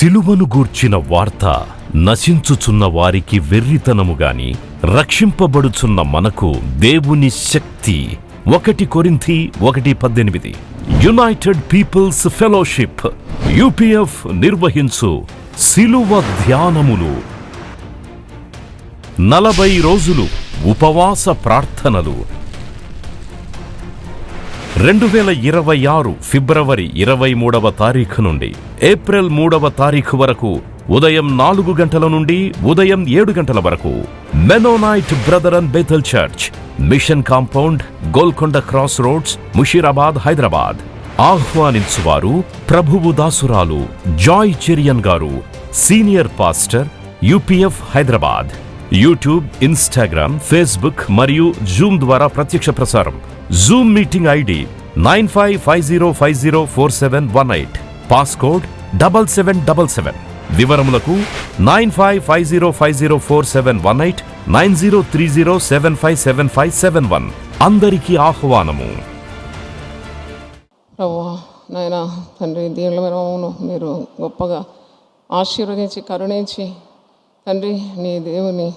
సిలువను గూర్చిన వార్త నశించుచున్న వారికి వెర్రితనము గాని రక్షింపబడుచున్న మనకు దేవుని శక్తి. 1 కొరింథీ 1:18. యునైటెడ్ పీపుల్స్ ఫెలోషిప్ UPF నిర్వహించు సిలువ ధ్యానములు. 40 రోజులు ఉపవాస ప్రార్థనలు. 2026 ఫిబ్రవరి 23వ తారీఖు నుండి ఏప్రిల్ 3వ తారీఖు వరకు ఉదయం 4 గంటల నుండి ఉదయం 7 గంటల వరకు Mennonite brother and Bethel church, mission compound, Golconda cross roads, Musheerabad, Hyderabad. ఆహ్వానించువారు ప్రభువు దాసురాలు Joy Cherian garu, senior pastor, UPF Hyderabad. YouTube, Instagram, Facebook మరియు జూమ్ ద్వారా ప్రత్యక్ష ప్రసారం. Zoom meeting ID 9550504718, passcode 7777. వివరములకు 9550504718, 9030757571. అందరికీ ఆహ్వానము. ప్రభువా, నాయన తండ్రి, దీనిలో మీరు గొప్పగా ఆశీర్వదించి కరుణించి తండ్రి నీ దేవుని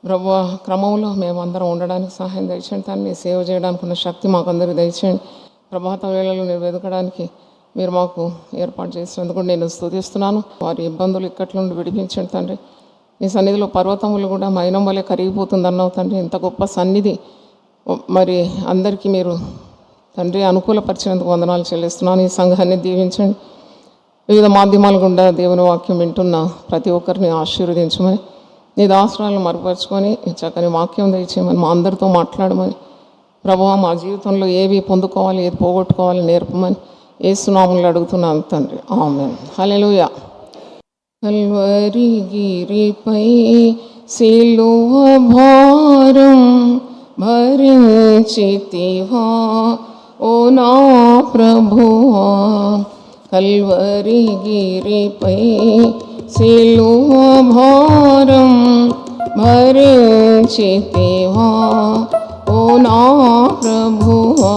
ప్రభువా క్రమంలో మేమందరం ఉండడానికి సహాయం దయచేయండి. తండ్రి నీ సేవ చేయడానికి ఉన్న శక్తి మాకు అందరికీ దయచేయండి. ప్రభాత వేళలో నేను వెతకడానికి మీరు మాకు ఏర్పాటు చేసినందుకు నేను స్తుతిస్తున్నాను. వారి ఇబ్బందులు ఇక్కట్ల నుండి విడిపించండి తండ్రి. నీ సన్నిధిలో పర్వతములు కూడా మైనం వలె కరిగిపోతుంది అన్నావు తండ్రి. ఇంత గొప్ప సన్నిధి మరి అందరికీ మీరు తండ్రి అనుకూలపరిచినందుకు వందనాలు చెల్లిస్తున్నాను. ఈ సంఘాన్ని దీవించండి. వివిధ మాధ్యమాల గుండా దేవుని వాక్యం వింటున్న ప్రతి ఒక్కరిని ఆశీర్వదించమని, నీ దాసరాలను మరుపరుచుకొని చక్కని వాక్యం దయచేయమని, మా అందరితో మాట్లాడమని ప్రభువా, మా జీవితంలో ఏవి పొందుకోవాలి, ఏది పోగొట్టుకోవాలి నేర్పమని యేసు నామములో అడుగుతున్నాను తండ్రి. ఆమేన్. హల్లెలూయా. కల్వరి గిరిపై సిలువ భారం భరించితివా ఓ నా ప్రభువా. కల్వరి గిరిపై సిలువ భారం భరించితివా ఓ నా ప్రభువా.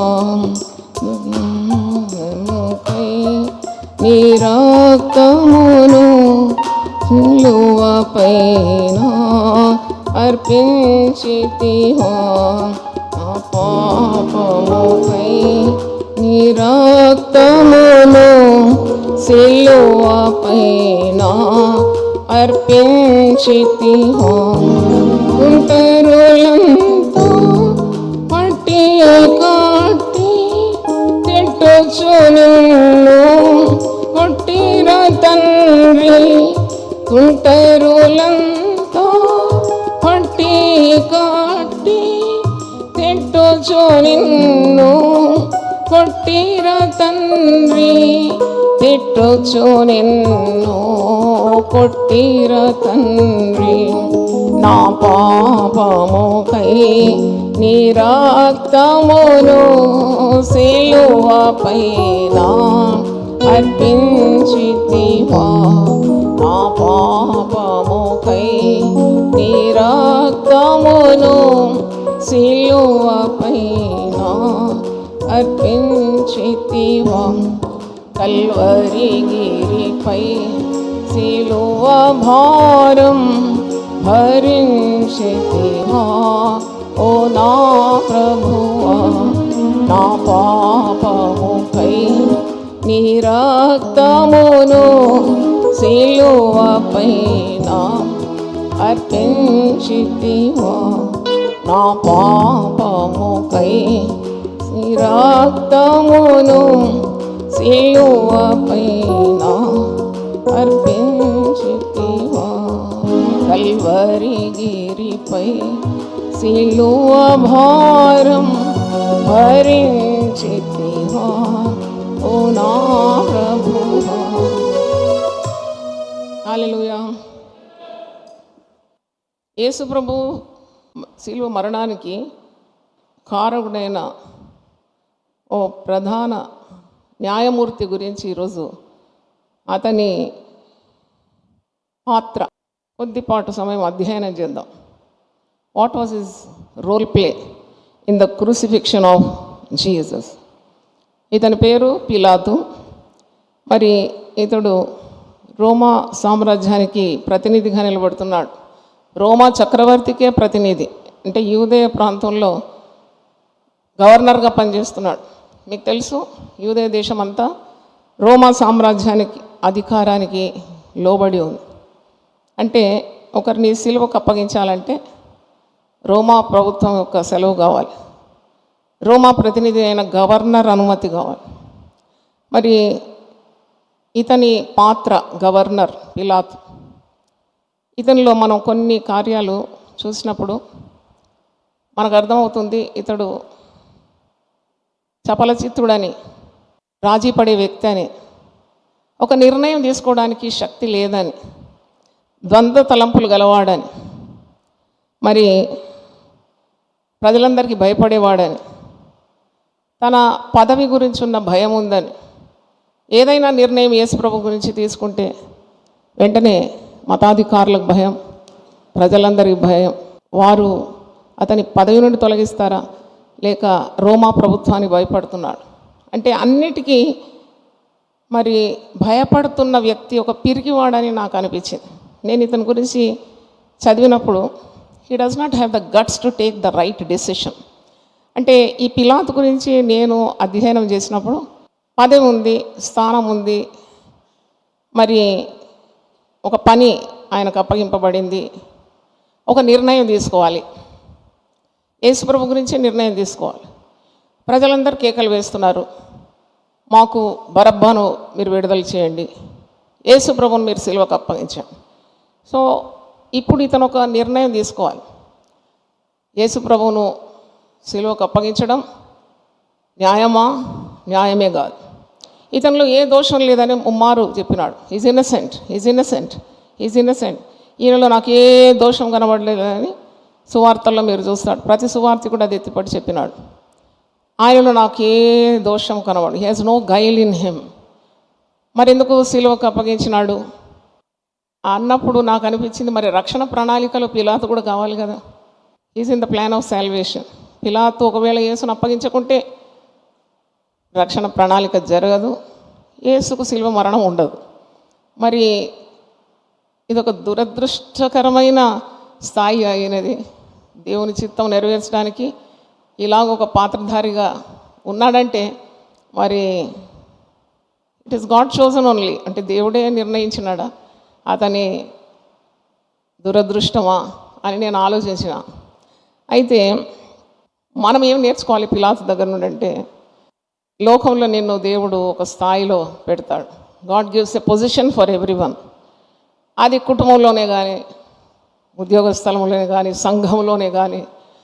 నీ రక్తమును సిలువ పైన అర్పించితివా నా పాపముపై. నీ రక్తమును సిలువ పైన అర్పించితివా. కుంటరులంతా పట్టి కట్టి తిట్టుచు నిన్ను కొట్టిర తండ్రి. కుంటరులంతా పట్టి కట్టి తిట్టుచు నిన్ను కొట్టిర తండ్రి. తిట్టుచు నిన్ను కొట్టిర తండ్రి. నా పాపముకై నీ రక్తమును సిలువ పైన అర్పించితివా. నా పాపముకై నీ రక్తమును సిలువ పైన అర్పించితివా. కల్వరి గిరిపై సిలువ భారం భరించితివా ఓ నా ప్రభువా. నా పాపముపై నీ రక్తమును సిలువ పైన అర్పించితివా. నా పాపముకై నీ రక్తమును సిలువ పైన అర్పించితివా. కల్వరి గిరిపై సిలువ భారం భరించితివా ఓ నా ప్రభువా. హల్లెలూయా. యేసు ప్రభు సిలువ మరణానికి కారకుడైన ఓ ప్రధాన న్యాయమూర్తి గురించి ఈరోజు అతని పాత్ర కొద్దిపాటు సమయం అధ్యయనం చేద్దాం. What was his role play in the crucifixion of Jesus. ఇతని పేరు పిలాతు. మరి ఇతడు రోమా సామ్రాజ్యానికి ప్రతినిధిగా నిలబడుతున్నాడు. రోమా చక్రవర్తికే ప్రతినిధి, అంటే యూదయ ప్రాంతంలో గవర్నర్గా పనిచేస్తున్నాడు. మీకు తెలుసు, యూదయ దేశం అంతా రోమా సామ్రాజ్యానికి అధికారానికి లోబడి ఉంది. అంటే ఒకరిని సిలువకు అప్పగించాలంటే రోమా ప్రభుత్వం యొక్క సెలవు కావాలి, రోమా ప్రతినిధి అయిన గవర్నర్ అనుమతి కావాలి. మరి ఇతని పాత్ర గవర్నర్ పిలాతు, ఇతనిలో మనం కొన్ని కార్యాలు చూసినప్పుడు మనకు అర్థమవుతుంది ఇతడు చపలచిత్తుడని, రాజీ పడే వ్యక్తి అని, ఒక నిర్ణయం తీసుకోవడానికి శక్తి లేదని, ద్వంద్వ తలంపులు గలవాడని, మరి ప్రజలందరికీ భయపడేవాడని, తన పదవి గురించి ఉన్న భయం ఉందని, ఏదైనా నిర్ణయం యేసుప్రభు గురించి తీసుకుంటే వెంటనే మతాధికారులకు భయం, ప్రజలందరికీ భయం, వారు అతని పదవి నుండి తొలగిస్తారా లేక రోమా ప్రభుత్వానికి భయపడుతున్నాడు. అంటే అన్నిటికీ మరి భయపడుతున్న వ్యక్తి ఒక పిరికివాడని నాకు అనిపించింది. నేను ఇతని గురించి చదివినప్పుడు he does not have the guts to take the right decision. అంటే ఈ పిలాతు గురించి నేను అధ్యయనం చేసినప్పుడు పదవి ఉంది, స్థానం ఉంది, మరి ఒక పని ఆయనకు అప్పగింపబడింది, ఒక నిర్ణయం తీసుకోవాలి, యేసుప్రభు గురించి నిర్ణయం తీసుకోవాలి. ప్రజలందరూ కేకలు వేస్తున్నారు, మాకు బరబ్బాను మీరు విడుదల చేయండి, యేసుప్రభుని మీరు సిలువకు అప్పగించండి. సో ఇప్పుడు ఇతను ఒక నిర్ణయం తీసుకోవాలి. యేసుప్రభును సిలువకు అప్పగించడం న్యాయమా? న్యాయమే కాదు. ఇతనిలో ఏ దోషం లేదని ముమ్మారు చెప్పినాడు. Is innocent, is innocent, is innocent. ఈయనలో నాకు ఏ దోషం కనబడలేదని సువార్తల్లో మీరు చూస్తాడు. ప్రతి సువార్త కూడా అది ఎత్తిపట్టి చెప్పినాడు. ఆయనలో నాకు ఏ దోషం కనబడదు. He has no guilt in him. మరి ఎందుకు సిలువకు అప్పగించినాడు అన్నప్పుడు నాకు అనిపించింది, మరి రక్షణ ప్రణాళికలో పిలాతు కూడా కావాలి కదా. Is in the plan of salvation. పిలాతు ఒకవేళ యేసును అప్పగించకుంటే రక్షణ ప్రణాళిక జరగదు, యేసుకు సిలువ మరణం ఉండదు. మరి ఇదొక దురదృష్టకరమైన స్థాయి అయినది. దేవుని చిత్తం నెరవేర్చడానికి ఇలాగ ఒక పాత్రధారిగా ఉన్నాడంటే మరి it is God chosen only. అంటే దేవుడే నిర్ణయించినాడా, అతని దురదృష్టమా అని నేను ఆలోచించిన. అయితే మనం ఏం నేర్చుకోవాలి పిలాతు దగ్గర నుండి అంటే, లోకంలో నిన్ను దేవుడు ఒక స్థాయిలో పెడతాడు. God gives a position for everyone. అది కుటుంబంలోనే కానీ, ఉద్యోగ స్థలంలోనే కానీ, సంఘంలోనే కానీ,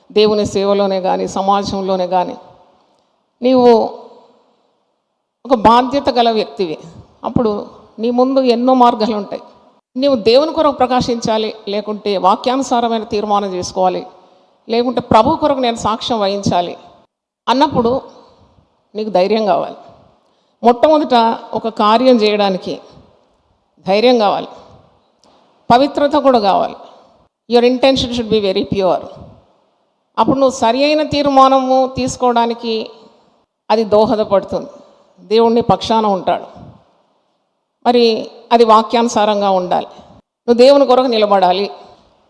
దేవుని సేవలోనే కానీ, సమాజంలోనే కానీ నీవు ఒక బాధ్యత గల వ్యక్తివి. అప్పుడు నీ ముందు ఎన్నో మార్గాలు ఉంటాయి. నీవు దేవుని కొరకు ప్రకాశించాలి, లేకుంటే వాక్యానుసారమైన తీర్మానం చేసుకోవాలి, లేకుంటే ప్రభు కొరకు నేను సాక్ష్యం వహించాలి అన్నప్పుడు నీకు ధైర్యం కావాలి. మొట్టమొదట ఒక కార్యం చేయడానికి ధైర్యం కావాలి, పవిత్రత కూడా కావాలి. Your intention should be very pure. అప్పుడు నువ్వు సరి అయిన తీర్మానము తీసుకోవడానికి అది దోహదపడుతుంది. దేవుణ్ణి పక్షాన ఉంటాడు. మరి అది వాక్యానుసారంగా ఉండాలి. నువ్వు దేవుని కొరకు నిలబడాలి,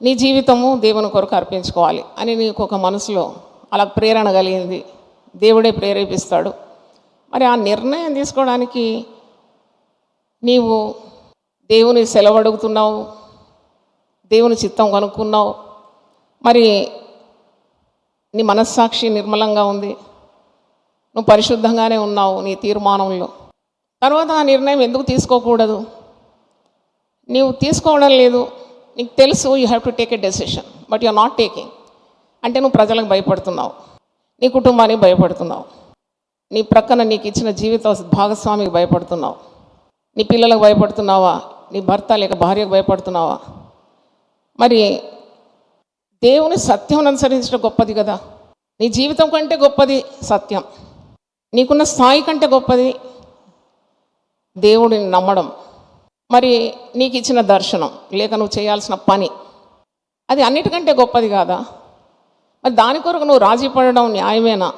నీ జీవితము దేవుని కొరకు అర్పించుకోవాలి అని నీకు ఒక మనసులో అలా ప్రేరణ కలిగింది. దేవుడే ప్రేరేపిస్తాడు. మరి ఆ నిర్ణయం తీసుకోవడానికి నీవు దేవుని సెలవు అడుగుతున్నావు, దేవుని చిత్తం కనుక్కున్నావు, మరి నీ మనస్సాక్షి నిర్మలంగా ఉంది, నువ్వు పరిశుద్ధంగానే ఉన్నావు నీ తీర్మానంలో. తర్వాత ఆ నిర్ణయం ఎందుకు తీసుకోకూడదు? నీవు తీసుకోవడం లేదు, నీకు తెలుసు you have to take a decision, but you are not taking. అంటే నువ్వు ప్రజలకు భయపడుతున్నావు, నీ కుటుంబానికి భయపడుతున్నావు, నీ ప్రక్కన నీకు ఇచ్చిన జీవిత భాగస్వామికి భయపడుతున్నావు, నీ పిల్లలకు భయపడుతున్నావా, నీ భర్త లేక భార్యకు భయపడుతున్నావా? మరి దేవుని సత్యం అనుసరించడం గొప్పది కదా. నీ జీవితం కంటే గొప్పది సత్యం, నీకున్న స్థాయి కంటే గొప్పది దేవుడిని నమ్మడం. మరి నీకు ఇచ్చిన దర్శనం లేక నువ్వు చేయాల్సిన పని అది అన్నిటికంటే గొప్పది కాదా? మరి దాని కొరకు నువ్వు రాజీ పడడం న్యాయమేనా?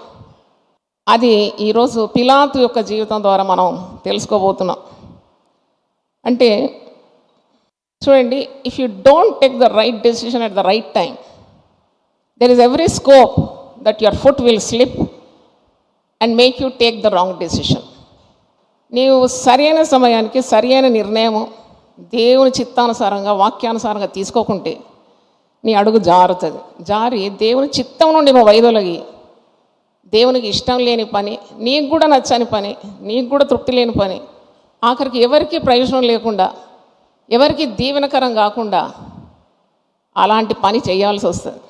అది ఈరోజు పిలాతు యొక్క జీవితం ద్వారా మనం తెలుసుకోబోతున్నాం. అంటే చూడండి, if you don't take the right decision at the right time, there is every scope that your foot will slip and make you take the wrong decision. నీవు సరైన సమయానికి సరైన నిర్ణయము దేవుని చిత్తానుసారంగా వాక్యానుసారంగా తీసుకోకుంటే నీ అడుగు జారుతుంది. జారి దేవుని చిత్తం నుండి నువ్వు వైదొలగి దేవునికి ఇష్టం లేని పని, నీకు కూడా నచ్చని పని, నీకు కూడా తృప్తి లేని పని, ఆఖరికి ఎవరికి ప్రయోజనం లేకుండా, ఎవరికి దీవెనకరం కాకుండా అలాంటి పని చేయాల్సి వస్తుంది.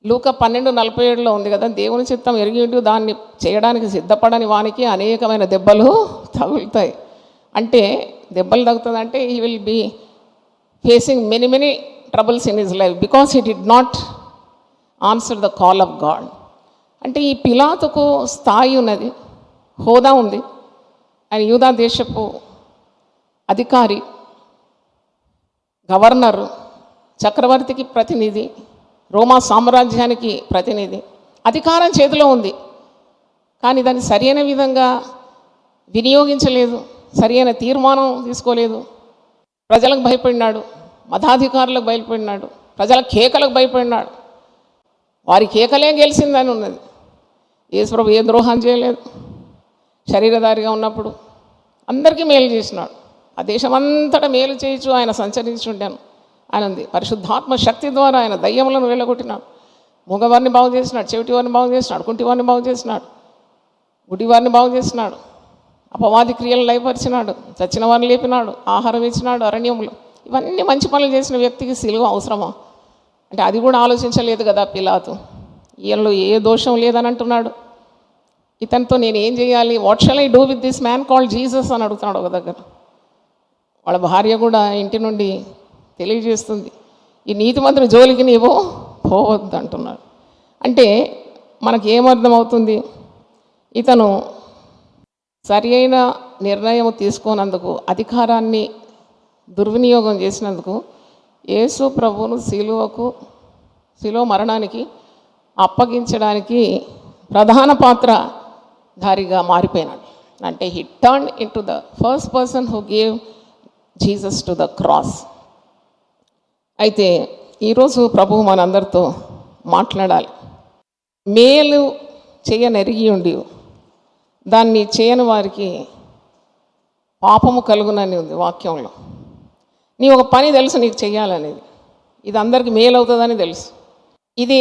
లూకా 12:47 ఉంది కదా, దేవుని చిత్తం ఎరిగి ఉంటూ దాన్ని చేయడానికి సిద్ధపడని వానికి అనేకమైన దెబ్బలు తగులుతాయి. అంటే దెబ్బలు తగ్గుతుంది అంటే he will be facing many troubles in his life because he did not answer the call of God. అంటే ఈ పిలాతుకు స్థాయి ఉన్నది, హోదా ఉంది. ఆయన యూదా దేశపు అధికారి, గవర్నరు, చక్రవర్తికి ప్రతినిధి, రోమా సామ్రాజ్యానికి ప్రతినిధి, అధికారం చేతిలో ఉంది. కానీ దాన్ని సరైన విధంగా వినియోగించలేదు, సరైన తీర్మానం తీసుకోలేదు. ప్రజలకు భయపడినాడు, మతాధికారులకు భయపడినాడు, ప్రజల కేకలకు భయపడినాడు. వారి కేకలే గెలిచిందని ఉన్నది. యేసుప్రభు ఏ ద్రోహం చేయలేదు. శరీరధారిగా ఉన్నప్పుడు అందరికీ మేలు చేసినాడు. ఆ దేశం అంతటా మేలు చేయొచ్చు ఆయన సంచరించుంటాను ఆయన ఉంది. పరిశుద్ధాత్మ శక్తి ద్వారా ఆయన దయ్యములను వెళ్ళగొట్టినాడు. మూగవారిని బాగు చేసినాడు, చెవిటివారిని బాగు చేసినాడు, కుంటివారిని బాగు చేసినాడు, గుడివారిని బాగు చేసినాడు, అపవాది క్రియలు లయపరిచినాడు, చచ్చిన వారిని లేపినాడు, ఆహారం ఇచ్చినాడు అరణ్యములు. ఇవన్నీ మంచి పనులు చేసిన వ్యక్తికి సిలువ అవసరమా అంటే అది కూడా ఆలోచించలేదు కదా పిలాతు. ఈయనలో ఏ దోషం లేదని అంటున్నాడు. ఇతనితో నేను ఏం చేయాలి, what shall I do with this man called Jesus అని అడుగుతున్నాడు ఒక దగ్గర. వాళ్ళ భార్య కూడా ఇంటి నుండి తెలియజేస్తుంది, ఈ నీతిమంతుని జోలికి నీవు పోవద్దు అంటున్నాడు. అంటే మనకి ఏమర్థమవుతుంది, ఇతను సరి అయిన నిర్ణయం తీసుకున్నందుకు, అధికారాన్ని దుర్వినియోగం చేసినందుకు యేసు ప్రభువును శిలువ మరణానికి అప్పగించడానికి ప్రధాన పాత్రధారిగా మారిపోయినాడు. అంటే he turn in to the first person who gave Jesus to the cross. అయితే ఈరోజు ప్రభువు మనందరితో మాట్లాడాలి. మేలు చేయనెరిగి ఉండి దాన్ని చేయని వారికి పాపము కలుగునని ఉంది వాక్యంలో. నీ ఒక పని తెలుసు నీకు చెయ్యాలనేది, ఇది అందరికీ మేలు అవుతుందని తెలుసు, ఇది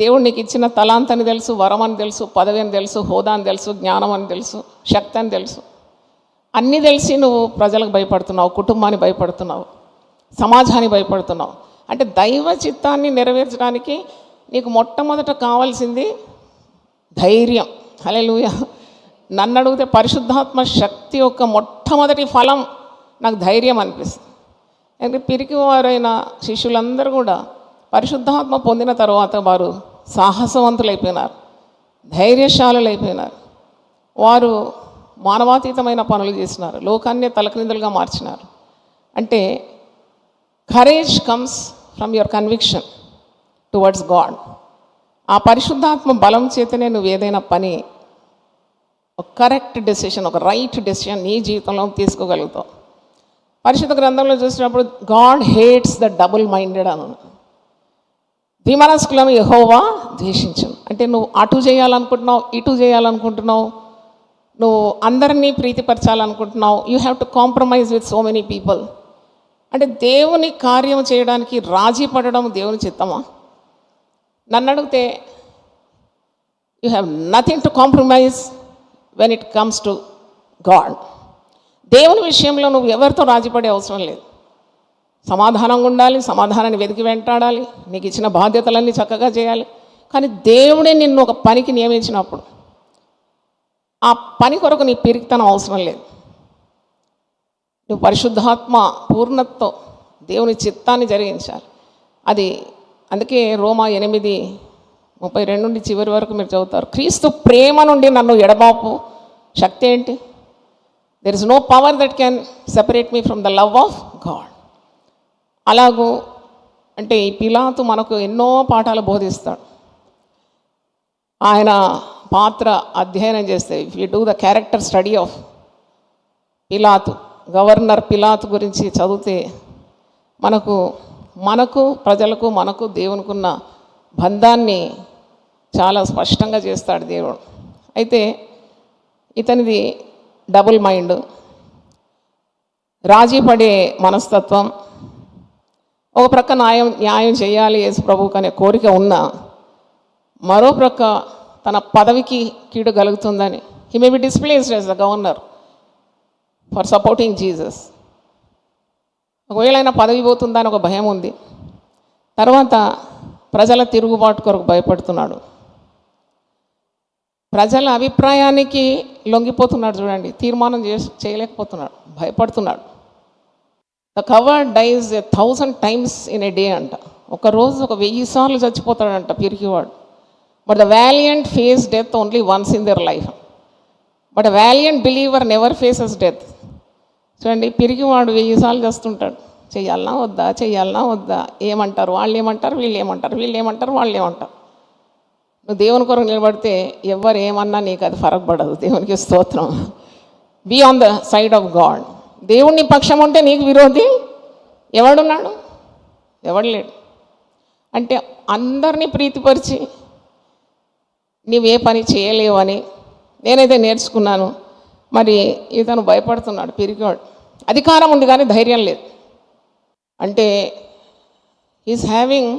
దేవుడు నీకు ఇచ్చిన తలాంత్ అని తెలుసు, వరం అని తెలుసు, పదవి అని తెలుసు, హోదా అని తెలుసు, జ్ఞానం అని తెలుసు, శక్తి అని తెలుసు. అన్నీ తెలిసి నువ్వు ప్రజలకు భయపడుతున్నావు, కుటుంబానికి భయపడుతున్నావు, సమాజానికి భయపడుతున్నావు. అంటే దైవ చిత్తాన్ని నెరవేర్చడానికి నీకు మొట్టమొదట కావాల్సింది ధైర్యం. హల్లెలూయా. నన్ను అడిగితే పరిశుద్ధాత్మ శక్తి యొక్క మొట్టమొదటి ఫలం నాకు ధైర్యం అనిపిస్తుంది. ఎందుకంటే పిరికి వారైన శిష్యులందరూ కూడా పరిశుద్ధాత్మ పొందిన తర్వాత వారు సాహసవంతులైపోయినారు, ధైర్యశాలులు అయిపోయినారు. వారు మానవాతీతమైన పనులు చేసినారు, లోకాన్నే తలక్రిందులుగా మార్చినారు. అంటే courage comes from your conviction towards God. ఆ పరిశుద్ధాత్మ బలం చేతనే నువ్వు ఏదైనా పని, ఒక కరెక్ట్ డెసిషన్, ఒక రైట్ డెసిషన్ నీ జీవితంలో తీసుకోగలుగుతావు. పరిశుద్ధ గ్రంథంలో చూసినప్పుడు God hates the double minded అను, ద్విమనస్కులను యెహోవా ద్వేషించును. అంటే నువ్వు అటు చేయాలనుకుంటున్నావు, ఇటు చేయాలనుకుంటున్నావు, నువ్వు అందరినీ ప్రీతిపరచాలనుకుంటున్నావు, you have to compromise with so many people. అంటే దేవుని కార్యం చేయడానికి రాజీ పడడం దేవుని చిత్తమా? నన్ను అడిగితే you have nothing to compromise when it comes to God. దేవుని విషయంలో నువ్వు ఎవరితో రాజీపడే అవసరం లేదు. సమాధానంగా ఉండాలి, సమాధానాన్ని వెతికి వెంటాడాలి, నీకు ఇచ్చిన బాధ్యతలన్నీ చక్కగా చేయాలి. కానీ దేవుడే నిన్ను ఒక పనికి నియమించినప్పుడు ఆ పని కొరకు నీ పిరికితనం అవసరం లేదు. నువ్వు పరిశుద్ధాత్మ పూర్ణతతో దేవుని చిత్తాన్ని జరిగించాలి. అది అందుకే రోమా 8:32 నుండి చివరి వరకు మీరు చదువుతారు. క్రీస్తు ప్రేమ నుండి నన్ను ఎడబాపు శక్తి ఏంటి? There is no power that can separate me from the love of God. అలాగూ అంటే ఈ పిలాతు మనకు ఎన్నో పాఠాలు బోధిస్తాడు. ఆయన పాత్ర అధ్యయనం చేస్తే, if you do the character study of పిలాతు, గవర్నర్ పిలాతు గురించి చదివితే మనకు ప్రజలకు మనకు దేవునికున్న బంధాన్ని చాలా స్పష్టంగా చేస్తాడు దేవుడు. అయితే ఇతనిది డబుల్ మైండ్, రాజీ పడే మనస్తత్వం. ఒక ప్రక్క న్యాయం చేయాలి యేసు ప్రభువుకు అనే కోరిక ఉన్నా, మరో ప్రక్క తన పదవికి కీడు కలుగుతుందని, he may be displaced as the governor for supporting Jesus. ఒకవేళ ఆయన పదవి పోతుందని ఒక భయం ఉంది. తర్వాత ప్రజల తిరుగుబాటు కొరకు భయపడుతున్నాడు. ప్రజల అభిప్రాయానికి లొంగిపోతున్నాడు. చూడండి, తీర్మానం చేయలేకపోతున్నాడు, భయపడుతున్నాడు. The coward dies 1000 times in a day అంట. ఒకరోజు 1000 సార్లు చచ్చిపోతాడంట పిరికివాడు. But the valiant face death only once in their life, but the valiant believer never faces death. చూడండి, పిరికివాడు 1000 సార్లు చేస్తుంటాడు. చెయ్యాలనా వద్దా, ఏమంటారు వాళ్ళు ఏమంటారు, వీళ్ళు ఏమంటారు వాళ్ళు ఏమంటారు. నువ్వు దేవుని కొరకు నిలబడితే ఎవరు ఏమన్నా నీకు అది ఫరక్ పడదు. దేవునికి స్తోత్రం. Be on the side of God. దేవుని పక్షం ఉంటే నీకు విరోధి ఎవడున్నాడు? ఎవడు లేడు. అంటే అందరినీ ప్రీతిపరిచి నీవే పని చేయలేవని నేనైతే నేర్చుకున్నాను. మరి ఇతను భయపడుతున్నాడు, పిరికివాడు. అధికారం ఉంది కానీ ధైర్యం లేదు. అంటే ఈజ్ హ్యావింగ్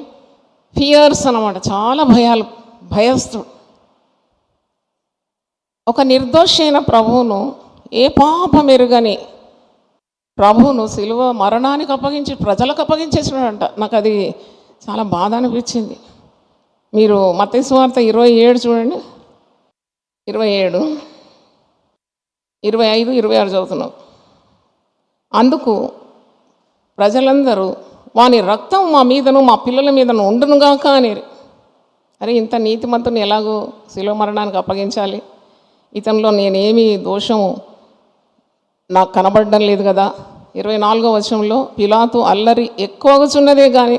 ఫియర్స్ అన్నమాట, చాలా భయస్తుడు. ఒక నిర్దోషి అయిన ప్రభువును, ఏ పాపం ఎరుగని ప్రభువును సిలువ మరణానికి అప్పగించి ప్రజలకు అప్పగించేసినాడంట. నాకు అది చాలా బాధ అనిపించింది. మీరు మత్తయి సువార్త 27 చూడండి, 27, 25, 26 చదువుతున్నాం. అందుకు ప్రజలందరూ వాని రక్తం మా మీదను మా పిల్లల మీదను ఉండునుగాక అని. అరే, ఇంత నీతిమంతుని ఎలాగో శిలువ మరణానికి అప్పగించాలి? ఇతనిలో నేనేమి దోషము నాకు కనబడడం లేదు కదా. 24వ వచనంలో పిలాతు అల్లరి ఎక్కువగుచున్నదే కానీ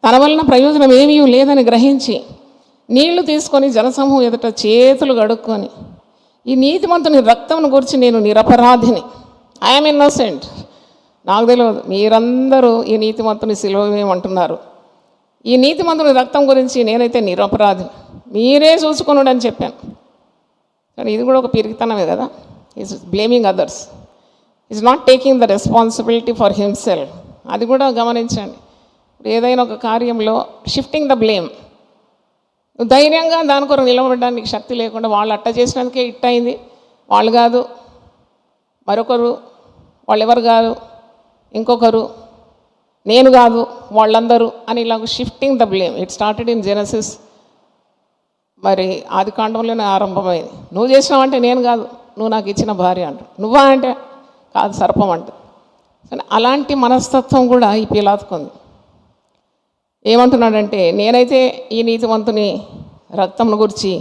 తన వలన ప్రయోజనం ఏమీ లేదని గ్రహించి నీళ్లు తీసుకొని జనసమూహం ఎదుట చేతులు కడుక్కొని, ఈ నీతిమంతుని రక్తంను గురించి నేను నిరపరాధిని, ఐఎమ్ ఇన్నోసెంట్, నాకు తెలియదు, మీరందరూ ఈ నీతిమంతుని సిలువేమంటున్నారు, ఈ నీతిమంతుని రక్తం గురించి నేనైతే నిరపరాధిని, మీరే చూసుకొనుడు అని చెప్పాను. కానీ ఇది కూడా ఒక పిరికితనమే కదా. Is blaming others, is not taking the responsibility for himself. అది కూడా గమనించండి. ఏదైనా ఒక కార్యంలో షిఫ్టింగ్ ద బ్లేమ్, ధైర్యంగా దాని కొరకు నిలబడడానికి శక్తి లేకుండా వాళ్ళు అట్ట చేసినందుకే ఇట్ట అయింది, వాళ్ళు కాదు మరొకరు, వాళ్ళు ఎవరు కాదు ఇంకొకరు, నేను కాదు వాళ్ళందరూ అని ఇలాగ shifting the blame. It started in Genesis. మరి ఆది కాండంలోనే ఆరంభమైంది. నువ్వు చేసినావంటే నేను కాదు, నువ్వు నాకు ఇచ్చిన భార్య అంట, నువ్వా అంటే కాదు సర్పం అంట. అలాంటి మనస్తత్వం కూడా ఈ పిలాతుకుంది. ఏమంటున్నాడంటే, నేనైతే ఈ నీతివంతుని రక్తంను గురించి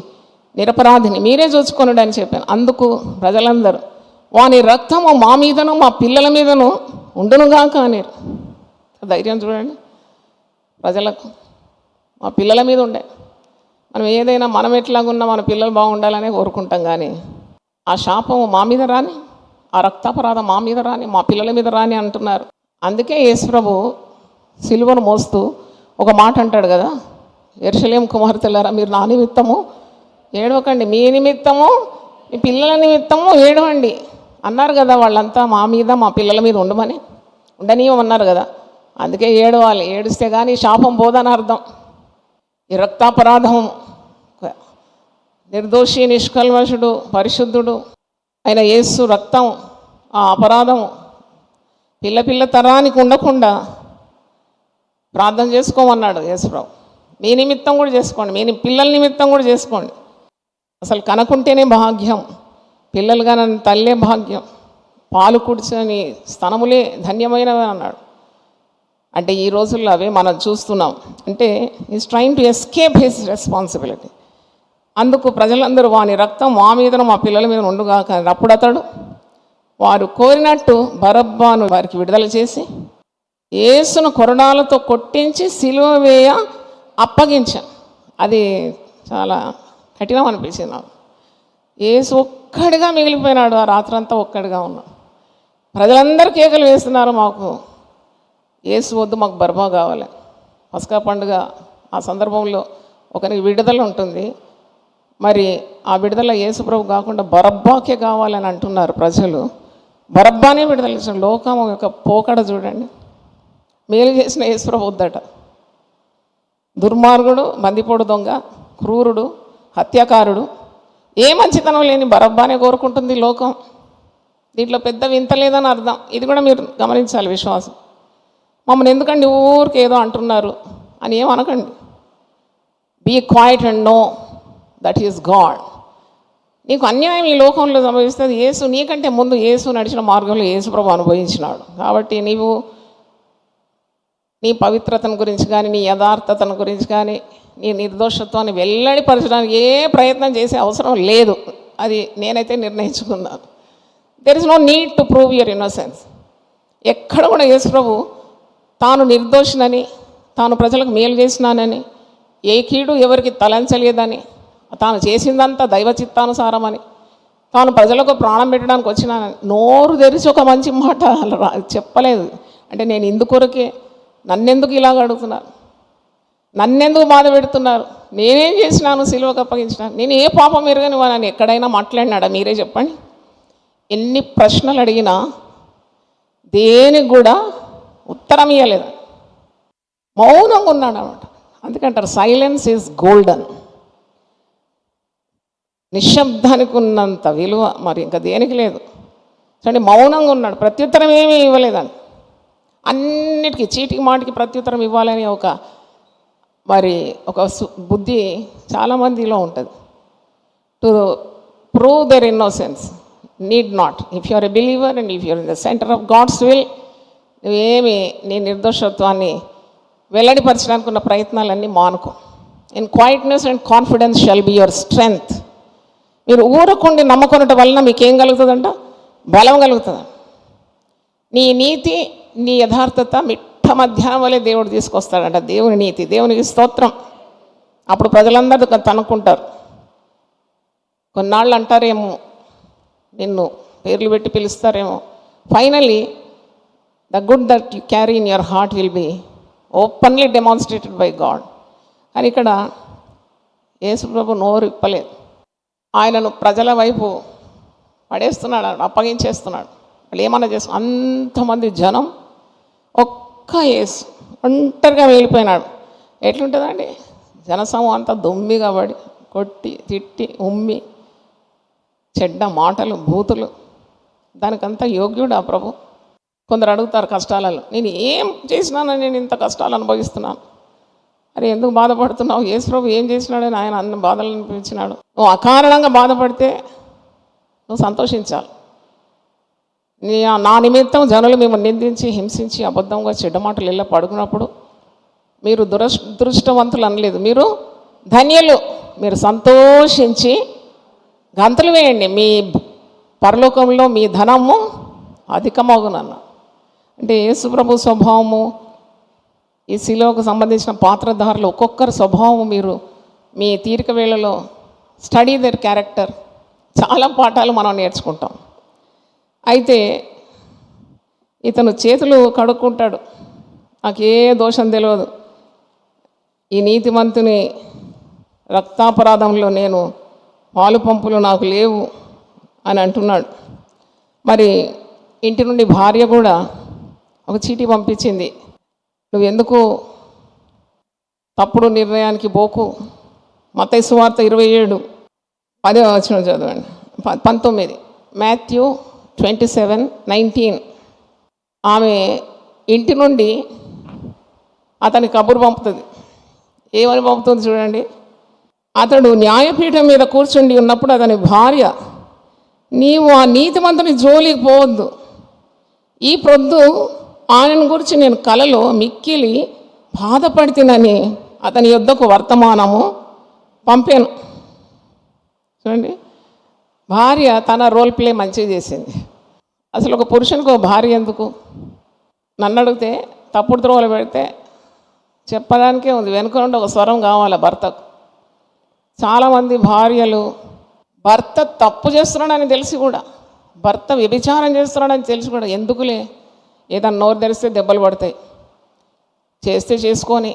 నిరపరాధిని, మీరే చూసుకొనుడు అని చెప్పాను. అందుకు ప్రజలందరూ వాని రక్తము మా మీదను మా పిల్లల మీదను ఉండునుగాక అని. ధైర్యం చూడండి, ప్రజలకు మా పిల్లల మీద ఉండే. మనం ఏదైనా మనం ఎట్లాగున్నా మన పిల్లలు బాగుండాలనే కోరుకుంటాం, కానీ ఆ శాపము మా మీద రాని, ఆ రక్తాపరాధం మా మీద రాని, మా పిల్లల మీద రాని అంటున్నారు. అందుకే యేసు ప్రభు సిలువను మోస్తూ ఒక మాట అంటాడు కదా, యెరూషలేము కుమార్తెలారా మీరు నా నిమిత్తము ఏడవకండి, మీ నిమిత్తము మీ పిల్లల నిమిత్తము ఏడవండి అన్నారు కదా. వాళ్ళంతా మా మీద మా పిల్లల మీద ఉండనీయమన్నారు కదా. అందుకే ఏడవాలి, ఏడిస్తే కానీ శాపం పోదని అర్థం. ఈ రక్తాపరాధం, నిర్దోషి నిష్కల్మషుడు పరిశుద్ధుడు ఆయన యేసు రక్తం, ఆ అపరాధం పిల్ల తరానికి ఉండకుండా ప్రార్థన చేసుకోమన్నాడు యేసుప్రభు. మీ నిమిత్తం కూడా చేసుకోండి, మీ పిల్లల నిమిత్తం కూడా చేసుకోండి. అసలు కనుకుంటేనే భాగ్యం, పిల్లలుగా నన్ను తల్లే భాగ్యం, పాలు కుడిచని స్తనములే ధన్యమైనవి అన్నాడు. అంటే ఈ రోజుల్లో అవే మనం చూస్తున్నాం. అంటే is trying to escape his responsibility. అందుకు ప్రజలందరూ వాని రక్తం మా మీదను మా పిల్లల మీద ఉండుగాక. అప్పుడు అతడు వారు కోరినట్టు బరబ్బాను వారికి విడుదల చేసి యేసును కొరడాలతో కొట్టించి సిలువ వేయ అప్పగించాను. అది చాలా కఠినం అనిపించింది నాకు. యేసు ఒక్కడిగా మిగిలిపోయినాడు. ఆ రాత్రంతా ఒక్కడిగా ఉన్నాడు. ప్రజలందరూ కేకలు వేస్తున్నారు, మాకు యేసు వద్దు, మాకు బర్బా కావాలి. పస్కా పండుగ ఆ సందర్భంలో ఒకరికి విడుదల ఉంటుంది. మరి ఆ విడుదల యేసు ప్రభు కాకుండా బరబ్బాకే కావాలని అంటున్నారు ప్రజలు. బరబ్బానే విడుదల ఇచ్చిన లోకం యొక్క పోకడ చూడండి. మేలు చేసిన యేసు ప్రభు వద్దట. దుర్మార్గుడు, బందిపోడు దొంగ, క్రూరుడు, హత్యాకారుడు, ఏ మంచితనం లేని బరబ్బానే కోరుకుంటుంది లోకం. దీంట్లో పెద్ద వింత లేదని అర్థం. ఇది కూడా మీరు గమనించాలి. విశ్వాసం మమ్మల్ని ఎందుకండి ఊరికి ఏదో అంటున్నారు అని ఏమనకండి. Be quiet and know that is God. నీకు అన్యాయం ఈ లోకంలో సంభవిస్తుంది. యేసు నీకంటే ముందు యేసు నడిచిన మార్గంలో యేసు ప్రభు అనుభవించినాడు. కాబట్టి నీవు నీ పవిత్రతను గురించి కానీ, నీ యథార్థతను గురించి కానీ, నీ నిర్దోషత్వాన్ని వెల్లడిపరచడానికి ఏ ప్రయత్నం చేసే అవసరం లేదు. అది నేనైతే నిర్ణయించుకున్నాను. There is no need to prove your innocence. ఎక్కడ కూడా యేసు ప్రభు తాను నిర్దోషినని, తాను ప్రజలకు మేలు చేసినానని, ఏ కీడు ఎవరికి తలంచలేదని, తాను చేసిందంతా దైవ చిత్తానుసారమని, తాను ప్రజలకు ప్రాణం పెట్టడానికి వచ్చినానని నోరు తెరిచి ఒక మంచి మాట చెప్పలేదు. అంటే నేను ఇందుకొరకే, నన్నెందుకు ఇలాగ అడుగుతున్నారు, నన్నెందుకు బాధ పెడుతున్నారు, నేనేం చేసినాను, సిలువకు అప్పగించినాను, నేను ఏ పాపం ఎరగని వానని ఎక్కడైనా మాట్లాడినాడా? మీరే చెప్పండి. ఎన్ని ప్రశ్నలు అడిగినా దేనికి కూడా ఉత్తరం ఇవ్వలేదు. మౌనంగా ఉన్నాడు అన్నమాట. అందుకంటారు సైలెన్స్ ఈజ్ గోల్డెన్. నిశ్శబ్దానికి ఉన్నంత విలువ మరి ఇంకా దేనికి లేదు. చూడండి, మౌనంగా ఉన్నాడు. ప్రత్యుత్తరం ఏమీ ఇవ్వలేదండి. అన్నిటికీ చీటికి మాటికి ప్రత్యుత్తరం ఇవ్వాలని ఒక బుద్ధి చాలామందిలో ఉంటుంది. To prove their innocence need not. If you are a believer and if you are in the centre of God's will, నువ్వేమి నీ నిర్దోషత్వాన్ని వెల్లడిపరచడానికి ఉన్న ప్రయత్నాలన్నీ మానుకో. In quietness and confidence shall be your strength. మీరు ఊరకుండి నమ్మకొనటం వలన మీకేం కలుగుతుందంట? బలం కలుగుతుంది. నీ నీతి, నీ యథార్థత మిట్ట మధ్యాహ్నం వల్లే దేవుడు తీసుకొస్తాడంట. దేవుని నీతి, దేవునికి స్తోత్రం. అప్పుడు ప్రజలందరూ తనుకుంటారు. కొన్నాళ్ళు అంటారేమో, నిన్ను పేర్లు పెట్టి పిలుస్తారేమో. Finally the good that you carry in your heart will be openly demonstrated by God. కానీ ఇక్కడ యేసు ప్రభు నోరు ఇప్పలేదు. ఆయనను ప్రజల వైపు పడేస్తున్నాడు, అప్పగించేస్తున్నాడు. వాళ్ళు ఏమన్నా చేస్తున్నారు. అంతమంది జనం, ఒక్క యేసు ఒంటరిగా వెళ్ళిపోయినాడు. ఎట్లుంటుందండి? జనసమూహం అంతా దొమ్మిగా పడి కొట్టి తిట్టి ఉమ్మి చెడ్డ మాటలు బూతులు. దానికంతా యోగ్యుడా ప్రభు? కొందరు అడుగుతారు కష్టాలలో, నేను ఏం చేసినానని నేను ఇంత కష్టాలు అనుభవిస్తున్నాను. అరే ఎందుకు బాధపడుతున్నావు? యేసు ప్రభు ఏం చేసినాడని ఆయన అన్ని బాధలు అనిపించినాడు. నువ్వు అకారణంగా బాధపడితే నువ్వు సంతోషించాలి. నా నిమిత్తం జనులు మిమ్మల్ని నిందించి హింసించి అబద్ధంగా చెడ్డ మాటలు ఇళ్ళ పడుకున్నప్పుడు మీరు దురదృష్టవంతులు అనలేదు, మీరు ధన్యులు. మీరు సంతోషించి గంతులు వేయండి, మీ పరలోకంలో మీ ధనము అధికమగునన్న. అంటే యేసు ప్రభు స్వభావము, ఈ శిలువకు సంబంధించిన పాత్రధారులు ఒక్కొక్కరి స్వభావము మీరు మీ తీరిక వేళలో స్టడీ దర్ క్యారెక్టర్. చాలా పాఠాలు మనం నేర్చుకుంటాం. అయితే ఇతను చేతులు కడుక్కుంటాడు, నాకే దోషం తెలియదు, ఈ నీతిమంతుని రక్తాపరాధంలో నేను పాలు పంపులు నాకు లేవు అని అంటున్నాడు. మరి ఇంటి నుండి భార్య కూడా ఒక చీటీ పంపించింది, నువ్వెందుకు తప్పుడు నిర్ణయానికి పోకు. మత్తయి సువార్త 27:10 చదవండి, 19. మాథ్యూ 27:19. ఆమె ఇంటి నుండి అతని కబురు పంపుతుంది. ఏమని పంపుతుంది చూడండి. అతడు న్యాయపీఠం మీద కూర్చుండి ఉన్నప్పుడు అతని భార్య, నీవు ఆ నీతిమంతుని జోలికి పోవద్దు, ఈ ప్రొద్దు ఆయనను గురించి నేను కలలో మిక్కిలి బాధపడితేనని అతని యొద్దకు వర్తమానము పంపాను. చూడండి, భార్య తన రోల్ ప్లే మంచిగా చేసింది. అసలు ఒక పురుషునికి ఒక భార్య ఎందుకు? నన్ను అడిగితే తప్పుడు త్రోవలు పెడితే చెప్పడానికే ఉంది, వెనుక నుండి ఒక స్వరం కావాలి భర్తకు. చాలామంది భార్యలు భర్త తప్పు చేస్తున్నాడని తెలిసి కూడా, భర్త వ్యభిచారం చేస్తున్నాడని తెలిసి కూడా ఎందుకులే, ఏదన్నా నోరు తెరిస్తే దెబ్బలు పడతాయి, చేస్తే చేసుకొని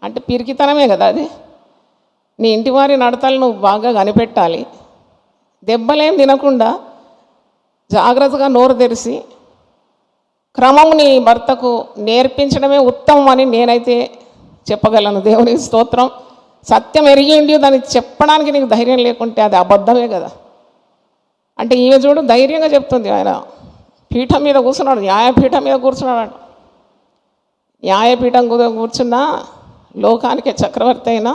అంటే పిరికితనమే కదా అది. నీ ఇంటి వారి నడతలు నువ్వు బాగా కనిపెట్టాలి. దెబ్బలేం తినకుండా జాగ్రత్తగా నోరు తెరిచి క్రమం నీ భర్తకు నేర్పించడమే ఉత్తమం అని నేనైతే చెప్పగలను. దేవునికి స్తోత్రం. సత్యం ఎరిగి ఉండి దాన్ని చెప్పడానికి నీకు ధైర్యం లేకుంటే అది అబద్ధమే కదా. అంటే ఈమె చూడు ధైర్యంగా చెప్తుంది. ఆయన పీఠం మీద కూర్చున్నాడు, న్యాయపీఠం మీద కూర్చున్నాడు. న్యాయపీఠం కూర్చున్నా లోకానికి చక్రవర్తి అయినా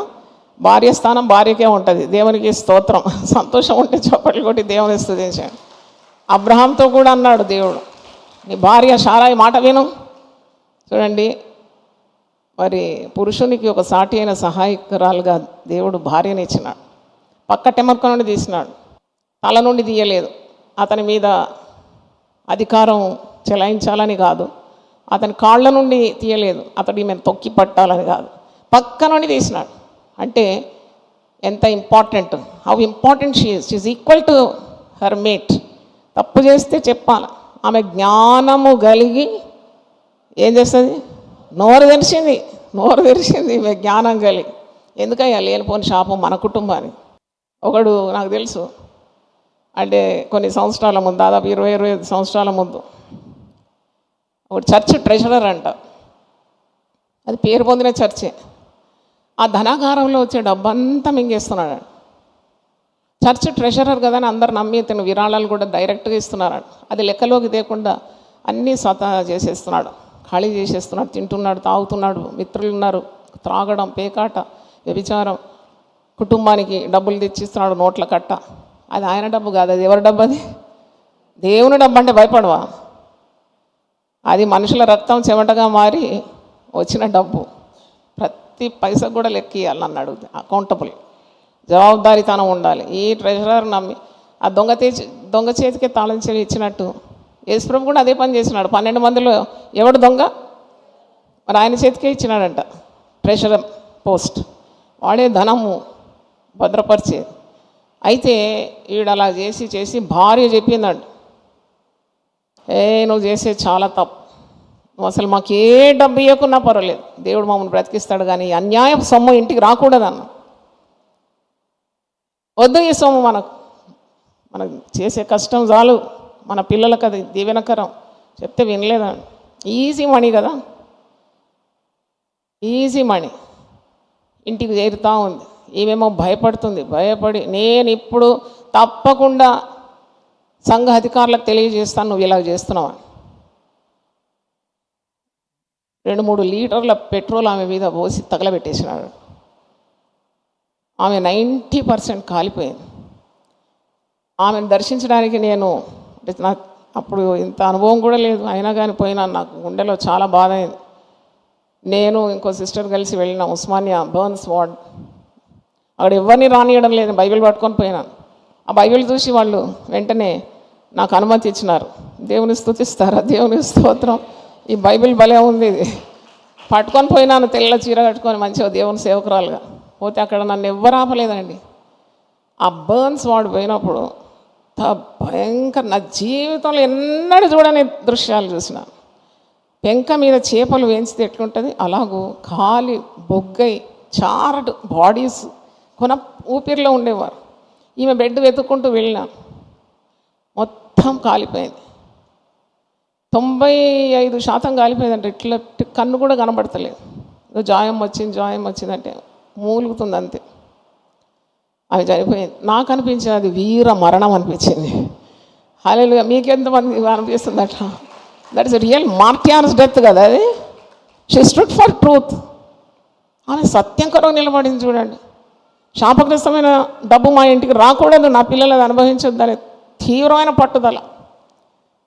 భార్య స్థానం భార్యకే ఉంటుంది. దేవునికి స్తోత్రం. సంతోషం ఉంటే చప్పట్లు కొట్టి దేవుని స్తుతించండి. అబ్రహాంతో కూడా అన్నాడు దేవుడు, నీ భార్య శారాయి మాట విను. చూడండి, మరి పురుషునికి ఒక సాటి అయిన సహాయకురాలుగా దేవుడు భార్యని ఇచ్చినాడు. పక్క టెమర్క నుండి తీసినాడు, తల నుండి తీయలేదు. అతని మీద అధికారం చెలాయించాలని కాదు, అతని కాళ్ళ నుండి తీయలేదు, అతడి మీద తొక్కి పట్టాలని కాదు, పక్క నుండి తీసినాడు. అంటే ఎంత important, how important she is equal to her mate. తప్పు చేస్తే చెప్పాలి. ఆమె జ్ఞానము కలిగి ఏం చేస్తుంది? నోరు తెరిచింది ఈమె జ్ఞానం కలిగి. ఎందుకయ్యా లేనిపోని శాపం మన కుటుంబానికి. ఒకడు నాకు తెలుసు, అంటే కొన్ని సంవత్సరాల ముందు, దాదాపు 20-25 సంవత్సరాల ముందు, ఒకటి చర్చ్ ట్రెజరర్ అంట. అది పేరు పొందిన చర్చే. ఆ ధనాగారంలో వచ్చే డబ్బంతా మింగేస్తున్నాడు. చర్చ్ ట్రెజరర్ కదా అని అందరు నమ్మి తను విరాళాలు కూడా డైరెక్ట్గా ఇస్తున్నాడు. అది లెక్కలోకి తేకుండా అన్నీ స్వతహా చేసేస్తున్నాడు, ఖాళీ చేసేస్తున్నాడు. తింటున్నాడు, తాగుతున్నాడు, మిత్రులు ఉన్నారు, త్రాగడం, పేకాట, వ్యభిచారం, కుటుంబానికి డబ్బులు తెచ్చిస్తున్నాడు, నోట్ల కట్ట. అది ఆయన డబ్బు కాదు, అది ఎవరి డబ్బు? అది దేవుని డబ్బు. అంటే భయపడవా? అది మనుషుల రక్తం చెమటగా మారి వచ్చిన డబ్బు. ప్రతి పైసా కూడా లెక్కియాలన్నాడు. అకౌంటబుల్, జవాబుదారీతనం ఉండాలి. ఈ ట్రెజరర్ నమ్మి ఆ దొంగ చేతికి తాళం చెవి ఇచ్చినట్టు యేసుప్రభు కూడా అదే పని చేసినాడు. 12 మందిలో ఎవడు దొంగ? మరి ఆయన చేతికే ఇచ్చినాడంట ట్రెజరర్ పోస్ట్. వాడే ధనము భద్రపరిచేది. అయితే ఈడు అలా చేసి భార్య చెప్పిందంట, నువ్వు చేసేది చాలా తప్పు, నువ్వు అసలు మాకు ఏ డబ్బు ఇవ్వకున్నా పర్వాలేదు, దేవుడు మమ్మల్ని బ్రతికిస్తాడు, కానీ అన్యాయం సొమ్ము ఇంటికి రాకూడదన్న. వద్దు ఈ సొమ్ము, మనకు చేసే కష్టం చాలు, మన పిల్లలకు అది దీవెనకరం. చెప్తే వినలేదండి. ఈజీ మనీ కదా, ఈజీ మనీ ఇంటికి చేరుతూ ఉంది. ఈమెమో భయపడి నేను ఇప్పుడు తప్పకుండా సంఘ అధికారులకు తెలియజేస్తాను నువ్వు ఇలా చేస్తున్నావు. 2-3 లీటర్ల పెట్రోల్ ఆమె మీద పోసి తగలబెట్టేసినాడు. ఆమె 90% కాలిపోయింది. ఆమెను దర్శించడానికి నేను అప్పుడు ఇంత అనుభవం కూడా లేదు, అయినా కానీ పోయినా నాకు గుండెలో చాలా బాధ అయింది. నేను ఇంకో సిస్టర్ కలిసి వెళ్ళిన ఉస్మానియా బర్న్స్ వార్డ్. అక్కడ ఎవరిని రానియడం లేదు, బైబిల్ పట్టుకొని పోయినాను. ఆ బైబిల్ చూసి వాళ్ళు వెంటనే నాకు అనుమతి ఇచ్చినారు. దేవుని స్తుతిస్తారా? దేవుని స్తోత్రం. ఈ బైబిల్ భలే ఉంది. ఇది పట్టుకొని పోయినాను, తెల్ల చీర కట్టుకొని మంచిగా దేవుని సేవకురాలుగా పోతే అక్కడ నన్ను ఎవ్వరు ఆపలేదండి. ఆ బర్న్స్ వార్డ్ పోయినప్పుడు భయంకర, నా జీవితంలో ఎన్నడూ చూడని దృశ్యాలు చూసిన. పెంక మీద చేపలు వేయించితే ఎట్లుంటుంది అలాగూ కాలి బొగ్గై చారడు బాడీస్ ఊపిరిలో ఉండేవారు. ఈమె బెడ్ వెతుక్కుంటూ వెళ్ళినాను, మొత్తం కాలిపోయింది. 95% కాలిపోయిందంటే ఇట్లా కన్ను కూడా కనబడతలేదు. జాయం వచ్చిందంటే మూలుగుతుంది అంతే. అవి చనిపోయింది. నాకు అనిపించింది అది వీర మరణం అనిపించింది. హల్లెలూయా. మీకెంతమంది అనిపిస్తుంది అట్లా? That is real martyrs death కదా అది. She stood for truth. ఆమె సత్యం కొరకు నిలబడింది. చూడండి, శాపగ్రస్తమైన డబ్బు మా ఇంటికి రాకూడదు, నా పిల్లలు అది అనుభవించొద్దని తీవ్రమైన పట్టుదల.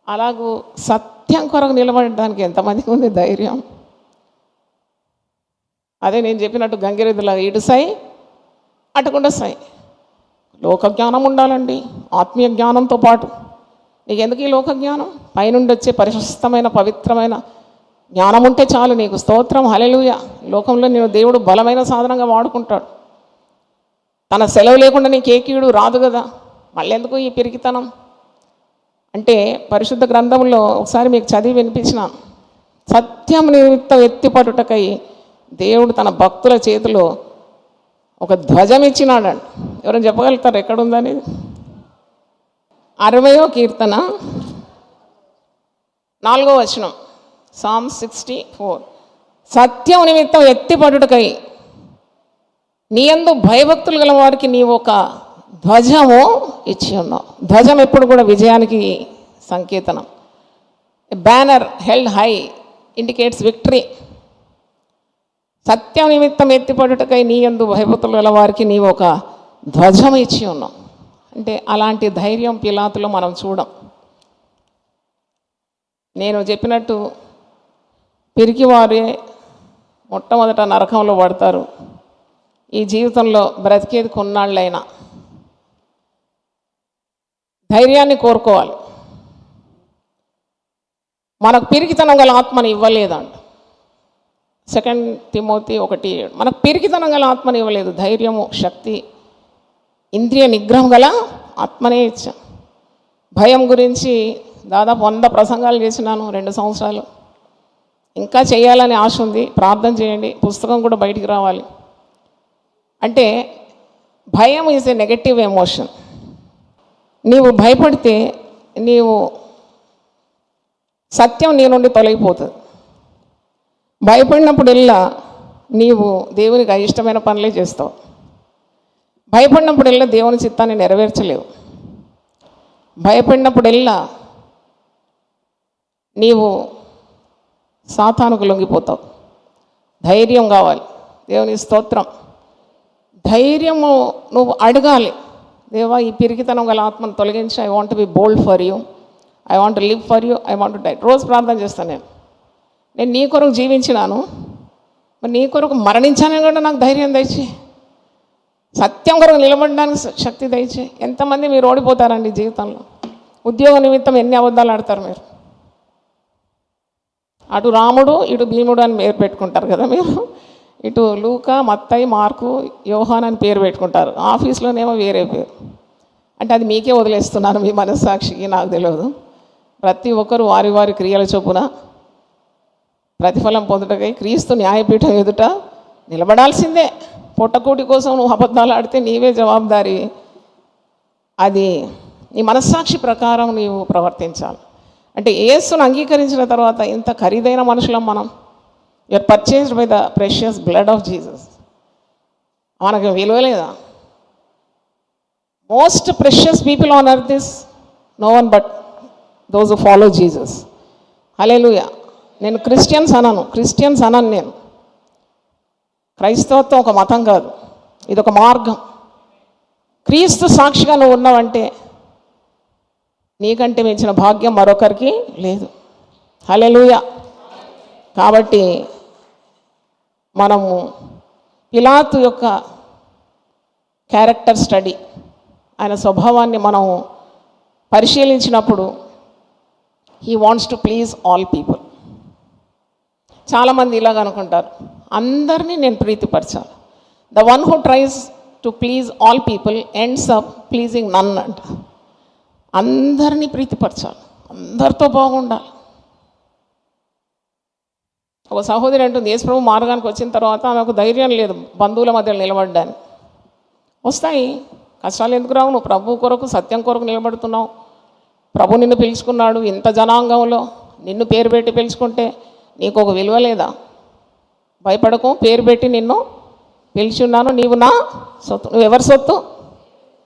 అలాగూ సత్యం కొరకు నిలబడడానికి ఎంతమందికి ఉంది ధైర్యం? అదే నేను చెప్పినట్టు గంగిరెద్దులాగా ఇటు సై అటుకుండా సై. లోక జ్ఞానం ఉండాలండి, ఆత్మీయ జ్ఞానంతో పాటు. నీకు ఎందుకు ఈ లోక జ్ఞానం? పైనుండి వచ్చే పరిశుద్ధమైన పవిత్రమైన జ్ఞానం ఉంటే చాలు నీకు. స్తోత్రం, హల్లెలూయా. లోకంలో నేను దేవుడు బలమైన సాధనంగా వాడుకుంటాడు. తన సెలవు లేకుండా నీకు ఏ కీడు రాదు కదా, మళ్ళీ ఎందుకు ఈ పిరికితనం? అంటే పరిశుద్ధ గ్రంథంలో ఒకసారి మీకు చదివి వినిపించిన సత్యం నిమిత్తం ఎత్తిపట్టుటకై దేవుడు తన భక్తుల చేతిలో ఒక ధ్వజం ఇచ్చినాడంట. ఎవరైనా చెప్పగలుగుతారు ఎక్కడుందని? 60వ కీర్తన 4వ వచనం, సామ్ 64. సత్యం నిమిత్తం ఎత్తిపట్టుటకై నీ యందు భయభక్తులు గల వారికి నీవు ఒక ధ్వజము ఇచ్చి ఉన్నావు. ధ్వజం ఎప్పుడు కూడా విజయానికి సంకేతనం. Banner held high indicates victory. సత్యం నిమిత్తం ఎత్తిపడుటకై నీ యందు భయభక్తులు గల వారికి నీవు ఒక ధ్వజం ఇచ్చి ఉన్నావు. అంటే అలాంటి ధైర్యం పిలాతులో మనం చూడం. నేను చెప్పినట్టు పిరికివారే మొట్టమొదట నరకంలో పడతారు. ఈ జీవితంలో బ్రతికేది కొన్నాళ్ళైనా ధైర్యాన్ని కోరుకోవాలి. మనకు పిరికితనం గల ఆత్మని ఇవ్వలేదంట. 2 తిమోతి 1:7. మనకు పిరికితనం గల ఆత్మని ఇవ్వలేదు, ధైర్యము, శక్తి, ఇంద్రియ నిగ్రహం గల ఆత్మనే ఇచ్చాం. భయం గురించి దాదాపు 100 ప్రసంగాలు చేసినాను 2 సంవత్సరాలు. ఇంకా చేయాలని ఆశ ఉంది. ప్రార్థన చేయండి, పుస్తకం కూడా బయటికి రావాలి. అంటే భయం ఈజ్ ఏ నెగటివ్ ఎమోషన్. నీవు భయపడితే నీవు సత్యం నీ నుండి తొలగిపోతుంది. భయపడినప్పుడల్లా నీవు దేవునికి అయిష్టమైన పనులే చేస్తావు. భయపడినప్పుడల్లా దేవుని చిత్తాన్ని నెరవేర్చలేవు. భయపడినప్పుడల్లా నీవు సాతానుకు లొంగిపోతావు. ధైర్యం కావాలి. దేవుని స్తోత్రం. ధైర్యము నువ్వు అడగాలి. దేవా, ఈ పిరికితనం గల ఆత్మను తొలగించి, I want be bold for you, I want live for you, I want die. రోజు ప్రార్థన చేస్తాను. నేను నీ కొరకు జీవించినాను, మరి నీ కొరకు మరణించానని కూడా నాకు ధైర్యం దయచి, సత్యం కొరకు నిలబడడానికి శక్తి దయచి. ఎంతమంది మీరు ఓడిపోతారండి జీవితంలో? ఉద్యోగ నిమిత్తం ఎన్ని అబద్ధాలు ఆడతారు మీరు? అటు రాముడు ఇటు భీముడు అని పేరు పెట్టుకుంటారు కదా మీరు. ఇటు లూకా, మత్తయి, మార్కు, యోహాన్ అని పేరు పెట్టుకుంటారు. ఆఫీస్లోనేమో వేరే పేరు. అంటే అది మీకే వదిలేస్తున్నాను, మీ మనస్సాక్షికి, నాకు తెలియదు. ప్రతి ఒక్కరు వారి వారి క్రియల చొప్పున ప్రతిఫలం పొందుటకై క్రీస్తు న్యాయపీఠం ఎదుట నిలబడాల్సిందే. పొట్టకూటి కోసం నువ్వు అబద్ధాలు ఆడితే నీవే జవాబుదారి. అది నీ మనస్సాక్షి ప్రకారం నీవు ప్రవర్తించాలి. అంటే యేసును అంగీకరించిన తర్వాత ఇంత ఖరీదైన మనుషులం మనం. You are purchased by the precious blood of Jesus. మనకు విలువ లేదా? Most precious people on earth is no one but those who follow Jesus. Hallelujah. నేను క్రిస్టియన్స్ అనను. నేను క్రైస్తవత్వం ఒక మతం కాదు, ఇది ఒక మార్గం. క్రీస్తు సాక్షిగా నువ్వు ఉన్నావంటే నీకంటే మించిన భాగ్యం మరొకరికి లేదు. హల్లెలూయా. కాబట్టి మనము పిలాతు యొక్క క్యారెక్టర్ స్టడీ, ఆయన స్వభావాన్ని మనం పరిశీలించినప్పుడు he wants to please all people. చాలామంది ఇలాగ అనుకుంటారు, అందరినీ నేను ప్రీతిపరచాలి. The one who tries to please all people ends up pleasing none అంట. అందరినీ ప్రీతిపరచాలి, అందరితో బాగుండాలి. ఒక సహోదరి అంటుంది, యేసుప్రభు మార్గానికి వచ్చిన తర్వాత ఆమెకు ధైర్యం లేదు బంధువుల మధ్యలో నిలబడడానికి. వస్తాయి కష్టాలు, ఎందుకు రావు? నువ్వు ప్రభు కొరకు, సత్యం కొరకు నిలబడుతున్నావు. ప్రభు నిన్ను పిలుచుకున్నాడు. ఇంత జనాంగంలో నిన్ను పేరు పెట్టి పిలుచుకుంటే నీకు ఒక విలువ లేదా? భయపడకు, పేరు పెట్టి నిన్ను పిలిచున్నాను. నీవు నా సొత్తు. నువ్వు ఎవరి సొత్తు?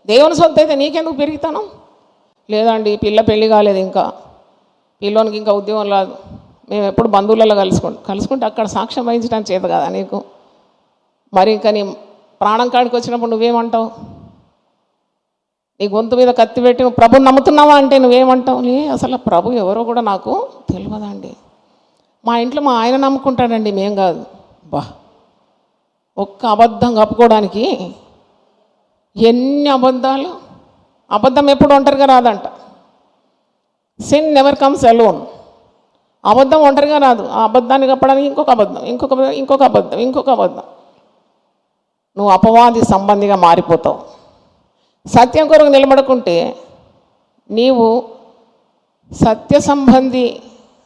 దేవుని సొత్తు. అయితే నీకెందుకు పెరుగుతాను? లేదండి, పిల్ల పెళ్ళి కాలేదు, ఇంకా పిల్లోనికి ఇంకా ఉద్యోగం రాదు, మేము ఎప్పుడు బంధువులలో కలుసుకుంటే అక్కడ సాక్ష్యం వహించడానికి చేత కదా నీకు. మరి ఇంకా నీ ప్రాణం కాడికి వచ్చినప్పుడు నువ్వేమంటావు? నీ గొంతు మీద కత్తి పెట్టి నువ్వు ప్రభుని నమ్ముతున్నావా అంటే నువ్వేమంటావు? అసలు ప్రభు ఎవరో కూడా నాకు తెలియదండి. మా ఇంట్లో మా ఆయన నమ్ముకుంటాడండి, మేం కాదు. బా, ఒక్క అబద్ధం కప్పుకోవడానికి ఎన్ని అబద్ధాలు. అబద్ధం ఎప్పుడు ఒంటరిగా రాదంట. Sin never comes alone. అబద్ధం ఒంటరిగా రాదు. ఆ అబద్ధాన్ని కప్పడానికి ఇంకొక అబద్ధం, ఇంకొక అబద్ధం. నువ్వు అపవాది సంబంధిగా మారిపోతావు. సత్యం కొరకు నిలబడుకుంటే నీవు సత్య సంబంధి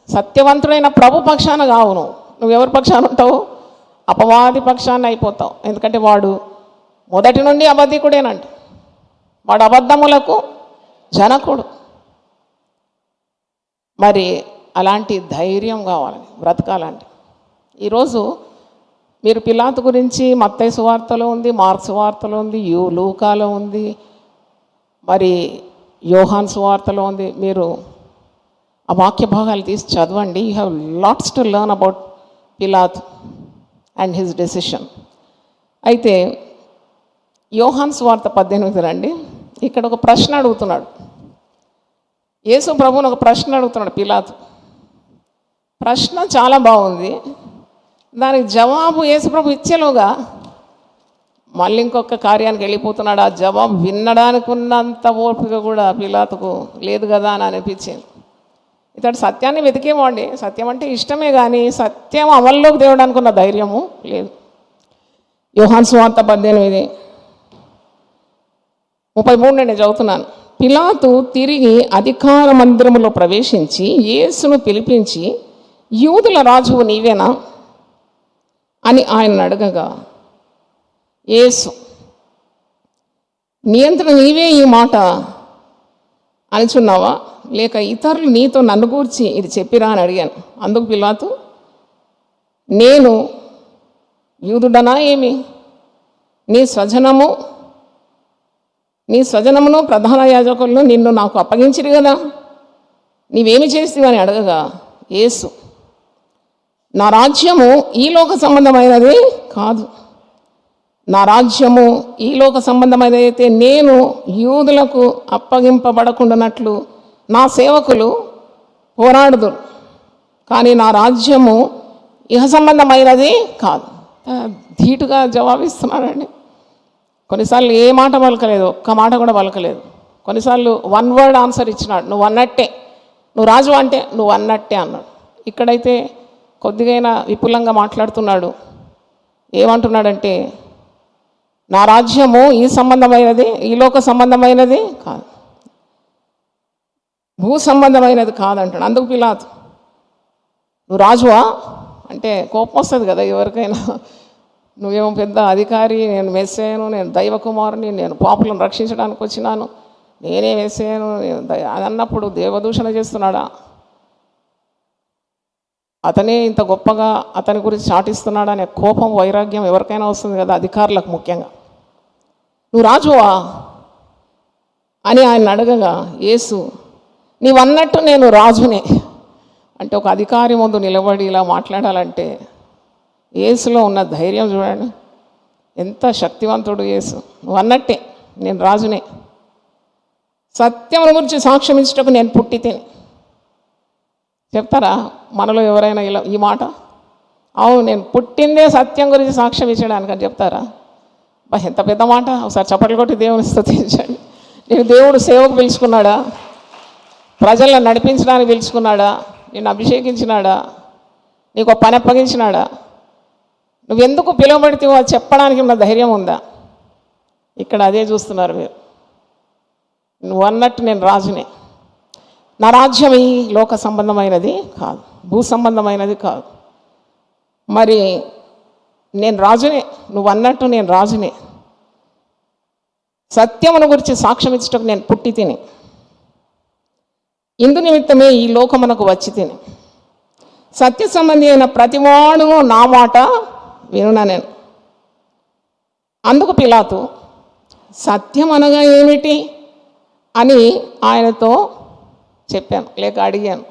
సత్యవంతుడైన ప్రభు పక్షాన కావు నువ్వెవరి పక్షాన ఉంటావు? అపవాది పక్షాన అయిపోతావు. ఎందుకంటే వాడు మొదటి నుండి అబద్ధికుడేనంట. వాడు అబద్ధములకు జనకుడు. మరి అలాంటి ధైర్యం కావాలి బ్రతకాలంటే. ఈరోజు మీరు పిలాతు గురించి మత్తయి సువార్తలో ఉంది, మార్క్స్ సువార్తలో ఉంది, లూకాలో ఉంది, మరి యోహాన్ సువార్తలో ఉంది. మీరు ఆ వాక్య భాగాలు తీసి చదవండి. You have lots to learn about Pilate and his decision. అయితే యోహాన్ సువార్త 18 రండి. ఇక్కడ ఒక ప్రశ్న అడుగుతున్నాడు యేసు ప్రభువుని, ఒక ప్రశ్న అడుగుతున్నాడు పిలాతు. ప్రశ్న చాలా బాగుంది. దానికి జవాబు యేసు ప్రభు ఇచ్చేలోగా మళ్ళీ ఇంకొక కార్యానికి వెళ్ళిపోతున్నాడు. ఆ జవాబు వినడానికి ఉన్నంత ఓపిక కూడా పిలాతుకు లేదు కదా అని అనిపించింది. ఇతడు సత్యాన్ని వెతికేవాడి. సత్యం అంటే ఇష్టమే కానీ సత్యం అమల్లోకి తేవడానికి ఉన్న ధైర్యము లేదు. యోహాను సువార్త 18:33 నేను చదువుతున్నాను. పిలాతు తిరిగి అధికార మందిరములో ప్రవేశించి యేసును పిలిపించి, యూదుల రాజువు నీవేనా అని ఆయన అడగగా, యేసు నియంత్రణ నీవే ఈ మాట అనుచున్నావా, లేక ఇతరులు నీతో నన్ను గూర్చి ఇది చెప్పిరా అని అడిగాను. అందుకు పిలాతు, నేను యూదుడనా ఏమి? నీ స్వజనమును ప్రధాన యాజకులను నిన్ను నాకు అప్పగించిరు కదా, నీవేమి చేస్తావు అని అడగగా, యేసు నా రాజ్యము ఈ లోక సంబంధమైనది కాదు. నా రాజ్యము ఈ లోక సంబంధమైనదైతే నేను యూదులకు అప్పగింపబడకుండానట్లు నా సేవకులు పోరాడుదురు. కానీ నా రాజ్యము ఇహ సంబంధమైనది కాదు. ధీటుగా జవాబిస్తున్నాడండి. కొన్నిసార్లు ఏ మాట పలకలేదు, ఒక్క మాట కూడా పలకలేదు. కొన్నిసార్లు వన్ వర్డ్ ఆన్సర్ ఇచ్చినాడు, నువ్వు అన్నట్టే, నువ్వు రాజు అంటే నువ్వు అన్నట్టే అన్నాడు. ఇక్కడైతే కొద్దిగైనా విపులంగా మాట్లాడుతున్నాడు. ఏమంటున్నాడంటే, నా రాజ్యము ఈ సంబంధమైనది, ఈ లోక సంబంధమైనది కాదు, భూ సంబంధమైనది కాదంటాడు. అందుకు పిలాతు, నువ్వు రాజువా అంటే కోపం వస్తుంది కదా ఎవరికైనా. నువ్వేమో పెద్ద అధికారి, నేను మెస్సేయను, నేను దైవ కుమారుని, నేను పాపులను రక్షించడానికి వచ్చినాను, నేనే మెస్సేయను అది అన్నప్పుడు దేవదూషణ చేస్తున్నాడా? అతనే ఇంత గొప్పగా అతని గురించి చాటిస్తున్నాడు అనే కోపం, వైరాగ్యం ఎవరికైనా వస్తుంది కదా, అధికారులకు ముఖ్యంగా. నువ్వు రాజువా అని ఆయన అడగగా, యేసు నీవన్నట్టు నేను రాజునే అంటే, ఒక అధికారి ముందు నిలబడి ఇలా మాట్లాడాలంటే యేసులో ఉన్న ధైర్యం చూడండి, ఎంత శక్తివంతుడు యేసు. నువ్వు అన్నట్టే నేను రాజునే, సత్యం గురించి సాక్ష్యం ఇచ్చేటప్పుడు నేను పుట్టి తిని. చెప్తారా మనలో ఎవరైనా ఇలా ఈ మాట? అవును, నేను పుట్టిందే సత్యం గురించి సాక్ష్యం ఇచ్చడానికి అని చెప్తారా? ఎంత పెద్ద మాట. ఒకసారి చప్పట్లు కొట్టి దేవుని స్తుతించండి. నేను దేవుడు సేవకు పిలుచుకున్నాడా? ప్రజలను నడిపించడానికి పిలుచుకున్నాడా? నిన్ను అభిషేకించినాడా? నీకు ఒక పని అప్పగించినాడా? నువ్వెందుకు పిలువబడితే అది చెప్పడానికి ఉన్న ధైర్యం ఉందా? ఇక్కడ అదే చూస్తున్నారు మీరు. నువ్వు అన్నట్టు నేను రాజునే, నా రాజ్యం ఈ లోక సంబంధమైనది కాదు, భూ సంబంధమైనది కాదు. మరి నేను రాజునే, నువ్వు అన్నట్టు నేను రాజునే, సత్యమును గురించి సాక్ష్యం ఇచ్చటకు నేను పుట్టి తిని, ఇందు నిమిత్తమే ఈ లోకమునకు వచ్చి తిని, సత్య సంబంధి అయిన ప్రతివాడు నా మాట వినునా నేను. అందుకు పిలాతు, సత్యం అనగా ఏమిటి అని ఆయనతో చెప్పాను, లేక అడిగాను.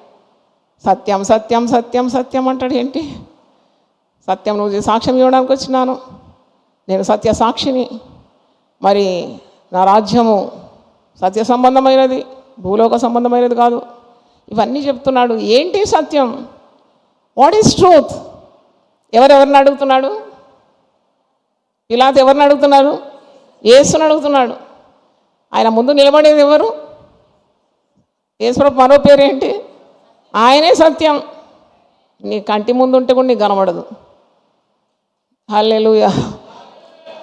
సత్యం సత్యం సత్యం సత్యం అంటాడు ఏంటి? సత్యం నువ్వు సాక్ష్యం ఇవ్వడానికి వచ్చినాను, నేను సత్య సాక్షిని, మరి నా రాజ్యము సత్య సంబంధమైనది, భూలోక సంబంధమైనది కాదు, ఇవన్నీ చెప్తున్నాడు. ఏంటి సత్యం? What is truth? ఎవరెవరిని అడుగుతున్నాడు? పిలాతు ఎవరిని అడుగుతున్నాడు? యేసుని అడుగుతున్నాడు. ఆయన ముందు నిలబడేది ఎవరు? యేసుప్రభు మరో పేరు ఏంటి? ఆయనే సత్యం. నీ కంటి ముందు ఉంటే కూడా నీకు కనబడదు. హల్లెలూయా.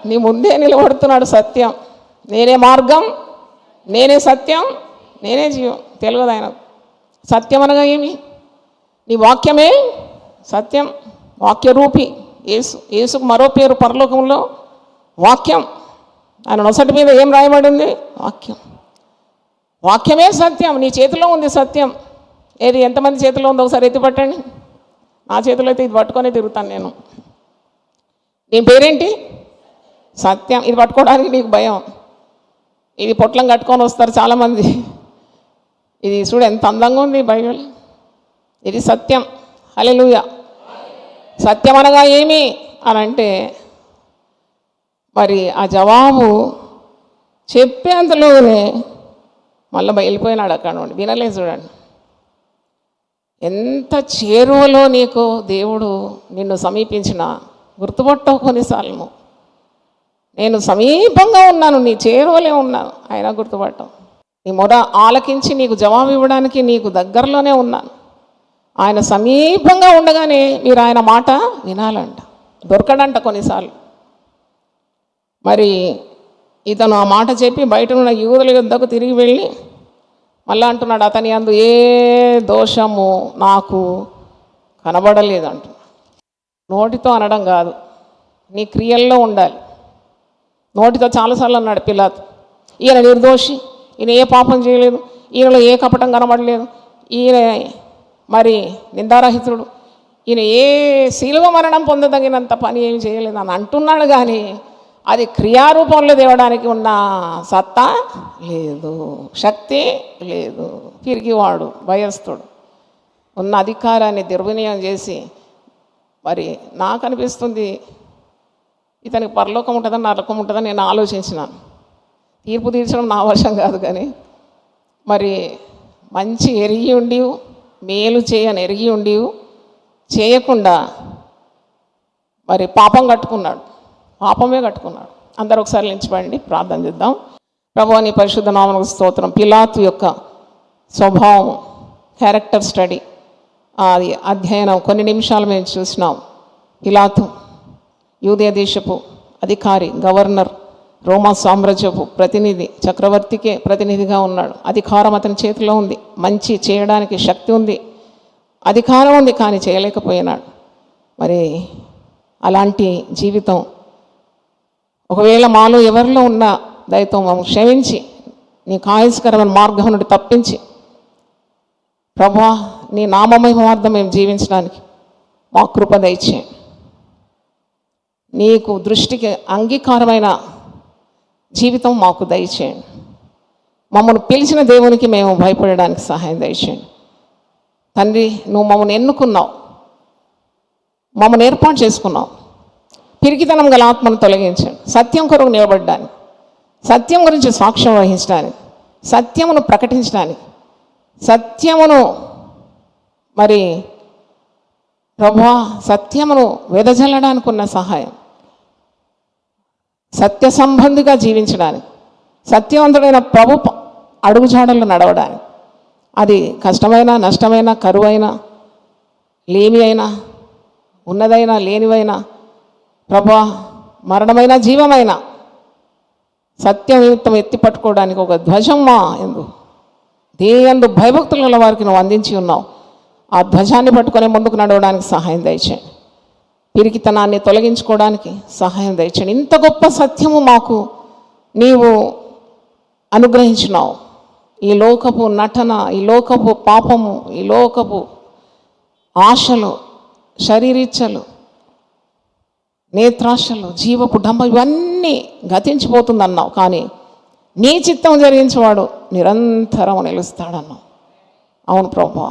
నీ ముందే నిలబడుతున్నాడు సత్యం. నేనే మార్గం, నేనే సత్యం, నేనే జీవం. తెలియదు ఆయన. సత్యం అనగా ఏమి? నీ వాక్యమే సత్యం. వాక్యరూపి యేసుకు మరో పేరు పరలోకంలో వాక్యం. ఆయన నొసటి మీద ఏం రాయబడింది? వాక్యం. వాక్యమే సత్యం. నీ చేతిలో ఉంది సత్యం. ఏది ఎంతమంది చేతిలో ఉందో ఒకసారి ఎత్తి పట్టండి. నా చేతిలో అయితే ఇది పట్టుకొని తిరుగుతాను నేను. నీ పేరేంటి? సత్యం. ఇది పట్టుకోవడానికి నీకు భయం. ఇది పొట్లం కట్టుకొని వస్తారు చాలామంది. ఇది చూడు ఎంత అందంగా ఉంది బైబిల్. ఇది సత్యం. హల్లెలూయా. సత్యం అనగా ఏమి అని అంటే మరి ఆ జవాబు చెప్పేంతలోనే మళ్ళీ వెళ్ళిపోయినాడు అక్కడ నుండి. వినలేదు చూడండి. ఎంత చేరువలో నీకు దేవుడు నిన్ను సమీపించినా గుర్తుపట్టవు కొన్నిసార్లు. నేను సమీపంగా ఉన్నాను, నీ చేరువలే ఉన్నాను, అయినా గుర్తుపట్టవు. నీ మొర ఆలకించి నీకు జవాబు ఇవ్వడానికి నీకు దగ్గరలోనే ఉన్నాను. ఆయన సమీపంగా ఉండగానే మీరు ఆయన మాట వినాలంట. దొరకడంట కొన్నిసార్లు. మరి ఇతను ఆ మాట చెప్పి బయట ఉన్న యూదుల యుద్ధకు తిరిగి వెళ్ళి మళ్ళా అంటున్నాడు, అతని అందు ఏ దోషము నాకు కనబడలేదంట. నోటితో అనడం కాదు, నీ క్రియల్లో ఉండాలి. నోటితో చాలాసార్లు అన్నాడు పిలాతు, ఈయన నిర్దోషి, ఈయన ఏ పాపం చేయలేదు, ఈయనలో ఏ కపటం కనబడలేదు, ఈయన మరి నిందారహితుడు, ఈయన ఏ శిలువ మరణం పొందదగినంత పని ఏమి చేయలేదు అని అంటున్నాడు. కానీ అది క్రియారూపంలో తేవడానికి ఉన్న సత్తా లేదు, శక్తి లేదు. పిరిగివాడు, భయస్థుడు, ఉన్న అధికారాన్ని దుర్వినియోగం చేసి మరి నాకు అనిపిస్తుంది ఇతనికి పరలోకం ఉంటుందని నరకం ఉంటుందని నేను ఆలోచించినాను. తీర్పు తీర్చడం నా వశం కాదు. కానీ మరి మంచి ఎరిగి ఉండి మేలు చేయని ఎరిగి ఉండి చేయకుండా మరి పాపం కట్టుకున్నాడు. పాపమే కట్టుకున్నాడు. అందరూ ఒకసారి నిలిచిపడండి, ప్రార్థన చేద్దాం. ప్రభువా నీ పరిశుద్ధ నామమునకు స్తోత్రం. పిలాతు యొక్క స్వభావం, క్యారెక్టర్ స్టడీ, అది అధ్యయనం కొన్ని నిమిషాలు మేము చూసినాం. పిలాతు యూదయ దేశపు అధికారి, గవర్నర్, రోమా సామ్రాజ్యపు ప్రతినిధి, చక్రవర్తికే ప్రతినిధిగా ఉన్నాడు. అధికారం అతని చేతిలో ఉంది, మంచి చేయడానికి శక్తి ఉంది, అధికారం ఉంది, కానీ చేయలేకపోయినాడు. మరి అలాంటి జీవితం ఒకవేళ మాలో ఎవరిలో ఉన్న దయతో మమ్మల్ని క్షమించి నీ కాయస్కరమైన మార్గం నుండి తప్పించి ప్రభువా నీ నామమహిమార్థం మేము జీవించడానికి మా కృప దయచేయండి. నీకు దృష్టికి అంగీకారమైన జీవితం మాకు దయచేయండి. మమ్మల్ని పిలిచిన దేవునికి మేము భయపడడానికి సహాయం దయచేయండి. తండ్రి, నువ్వు మమ్మల్ని ఎన్నుకున్నావు, మమ్మల్ని ఏర్పాటు చేసుకున్నావు. పిరికితనం గల ఆత్మను తొలగించండి. సత్యం కొరకు నిలబడడానికి, సత్యం గురించి సాక్ష్యం వహించడానికి, సత్యమును ప్రకటించడానికి, సత్యమును మరి ప్రభువా సత్యమును వెదజల్లడానికి ఉన్న సహాయం, సత్య సంబంధిగా జీవించడానికి, సత్యవంతుడైన ప్రభు అడుగుజాడల్లో నడవడానికి, అది కష్టమైన, నష్టమైన, కరువైనా, లేమి అయినా, ఉన్నదైనా, లేనివైనా, ప్రభా మరణమైన, జీవమైన సత్యం నిమిత్తం ఎత్తి పట్టుకోవడానికి ఒక ధ్వజం మా ఎందు దేయందు భయభక్తులు గల వారికి నువ్వు అందించి ఉన్నావు. ఆ ధ్వజాన్ని పట్టుకొని ముందుకు నడవడానికి సహాయం దయచేయండి. పిరికితనాన్ని తొలగించుకోవడానికి సహాయం దయచేయండి. ఇంత గొప్ప సత్యము మాకు నీవు అనుగ్రహించినావు. ఈ లోకపు నటన, ఈ లోకపు పాపము, ఈ లోకపు ఆశలు, శరీరీచ్ఛలు, నేత్రాశలు, జీవపు డంబ ఇవన్నీ గతించిపోతుందన్నావు. కానీ నీ చిత్తం జరిగించేవాడు నిరంతరం నిలుస్తాడన్నావు. అవును ప్రభువా,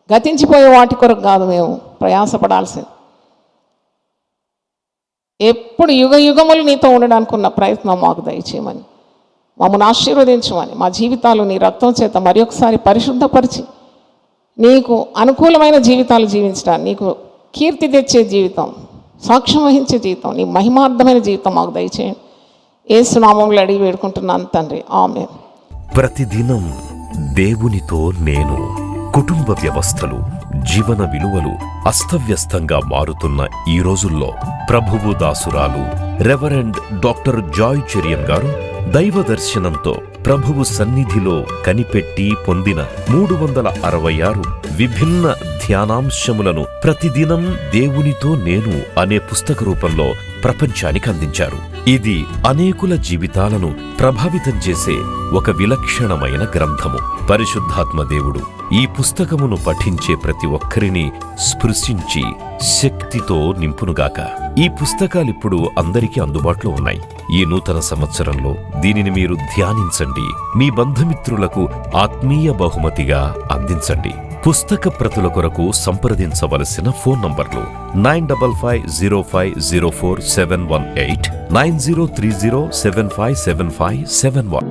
గతించిపోయే వాటి కొరకు కాదు మేము ప్రయాసపడాల్సింది. ఎప్పుడు యుగ యుగములు నీతో ఉండడానికి ఉన్న ప్రయత్నం మాకు దయచేయమని, మమ్మల్ని ఆశీర్వదించమని, మా జీవితాలు నీ రక్తం చేత మరి ఒకసారి పరిశుద్ధపరిచి నీకు అనుకూలమైన జీవితాలు జీవించడానికి, నీకు కీర్తి తెచ్చే జీవితం, సాక్ష్యం వహించే జీవితం, నీ మహిమార్థమైన జీవితం మాకు దయచేయండి. యేసు నామములో అడిగి వేడుకుంటున్నాను తండ్రి, ఆమేన్. ప్రతిదినం దేవునితో నేను. కుటుంబ వ్యవస్థలు, జీవన విలువలు అస్తవ్యస్తంగా మారుతున్న ఈ రోజుల్లో ప్రభువు దాసురాలు రెవరెండ్ డాక్టర్ జాయ్ చెరియన్ గారు దైవ దర్శనంతో ప్రభువు సన్నిధిలో కనిపెట్టి పొందిన 366 విభిన్న ధ్యానాంశములను ప్రతిదినం దేవునితో నేను అనే పుస్తక రూపంలో ప్రపంచానికి అందించారు. ఇది అనేకుల జీవితాలను ప్రభావితం చేసే ఒక విలక్షణమైన గ్రంథము. పరిశుద్ధాత్మ దేవుడు ఈ పుస్తకమును పఠించే ప్రతి ఒక్కరిని స్పృశించి శక్తితో నింపునుగాక. ఈ పుస్తకాలిప్పుడు అందరికీ అందుబాటులో ఉన్నాయి. ఈ నూతన సంవత్సరంలో దీనిని మీరు ధ్యానించండి, మీ బంధుమిత్రులకు ఆత్మీయ బహుమతిగా అందించండి. పుస్తక ప్రతుల కొరకు సంప్రదించవలసిన ఫోన్ నంబర్లు 9550504718, 9030757571.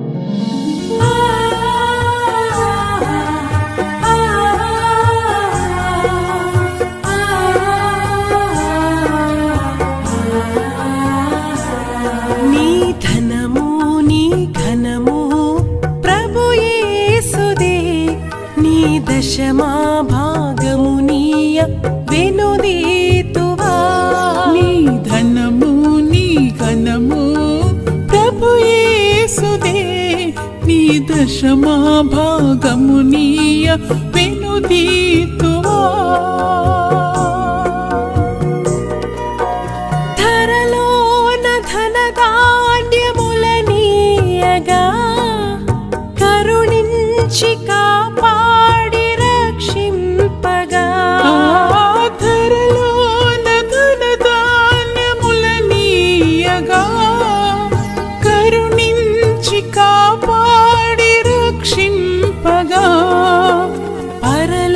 దశమా భాగమునీయ వెనుదీతువా. నీ ధనము నీ ఘనము ప్రభు యేసుదే, నీ దశమా భాగమునీయ వెనుదీతువా. ధరలోన ధనధాన్యములనీయగా కరుణించి కాపాడి రక్షింపగా. ధరలోన ధనధాన్యములనీయగా కరుణించి కాపాడి రక్షింపగా. పరలోకనాదుండు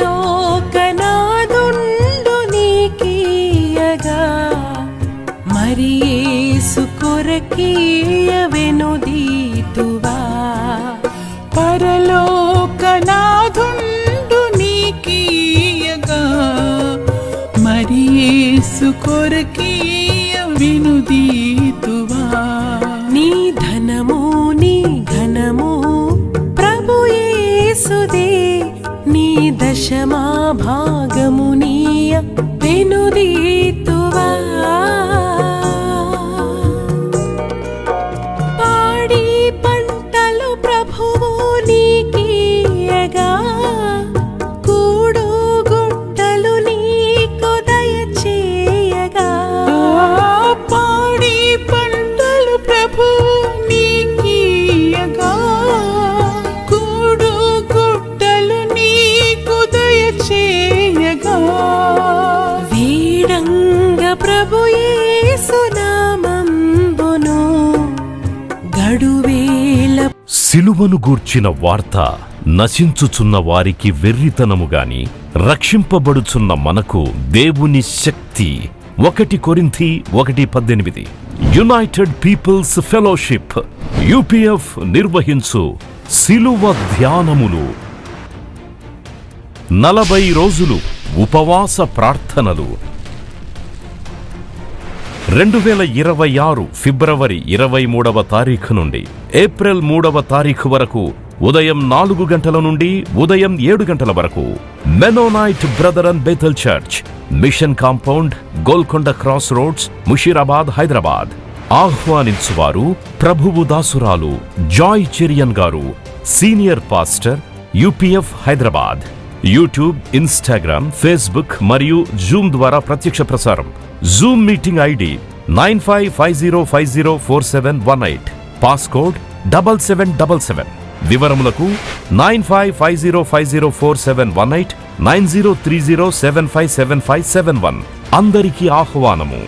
నీకీయగా మరి యేసు కొరకీయ వెనుదీతువా. పరలోకనాథుండు నీకీయగా మరి యేసు కొరకీయ వెనుదీతువా. నీ ధనము నీ ఘనము ప్రభు యేసుదే, నీ దశమా భాగమునీయ వెనుదీతువా. పాడి పంటలు ప్రభువు నీకీయగా కూడు గుట్టలు నీకు దయచేయగా. పాడి పంటలు ప్రభు నీకీయగా కూడు గుట్టలు నీకు దయచేయగా. వీడంగ ప్రభు యేసు నామంబును గడువేల. సిలువను గూర్చిన వార్త నశించుచున్న వారికి వెర్రితనముగాని, రక్షింపబడుచున్న మనకు దేవుని శక్తి. 1 కొరింథీ 1:18. యునైటెడ్ పీపుల్స్ ఫెలోషిప్ UPF నిర్వహించు సిలువ ధ్యానములు. 40 రోజులు ఉపవాస ప్రార్థనలు. 2026 ఫిబ్రవరి 23వ తారీఖు నుండి ఏప్రిల్ 3వ తారీఖు వరకు ఉదయం 4 గంటల నుండి ఉదయం 7 గంటల వరకు Mennonite brother and Bethel church, mission compound, Golconda cross roads, Musheerabad, Hyderabad. ఆహ్వానించువారు ప్రభువు దాసురాలు Joy Cherian garu, senior pastor, UPF Hyderabad. YouTube, Instagram, Facebook మరియు జూమ్ ద్వారా ప్రత్యక్ష ప్రసారం. Zoom meeting ID 9550504718, passcode 7777. వివరములకు 9550504718, 9030757571. అందరికీ ఆహ్వానము.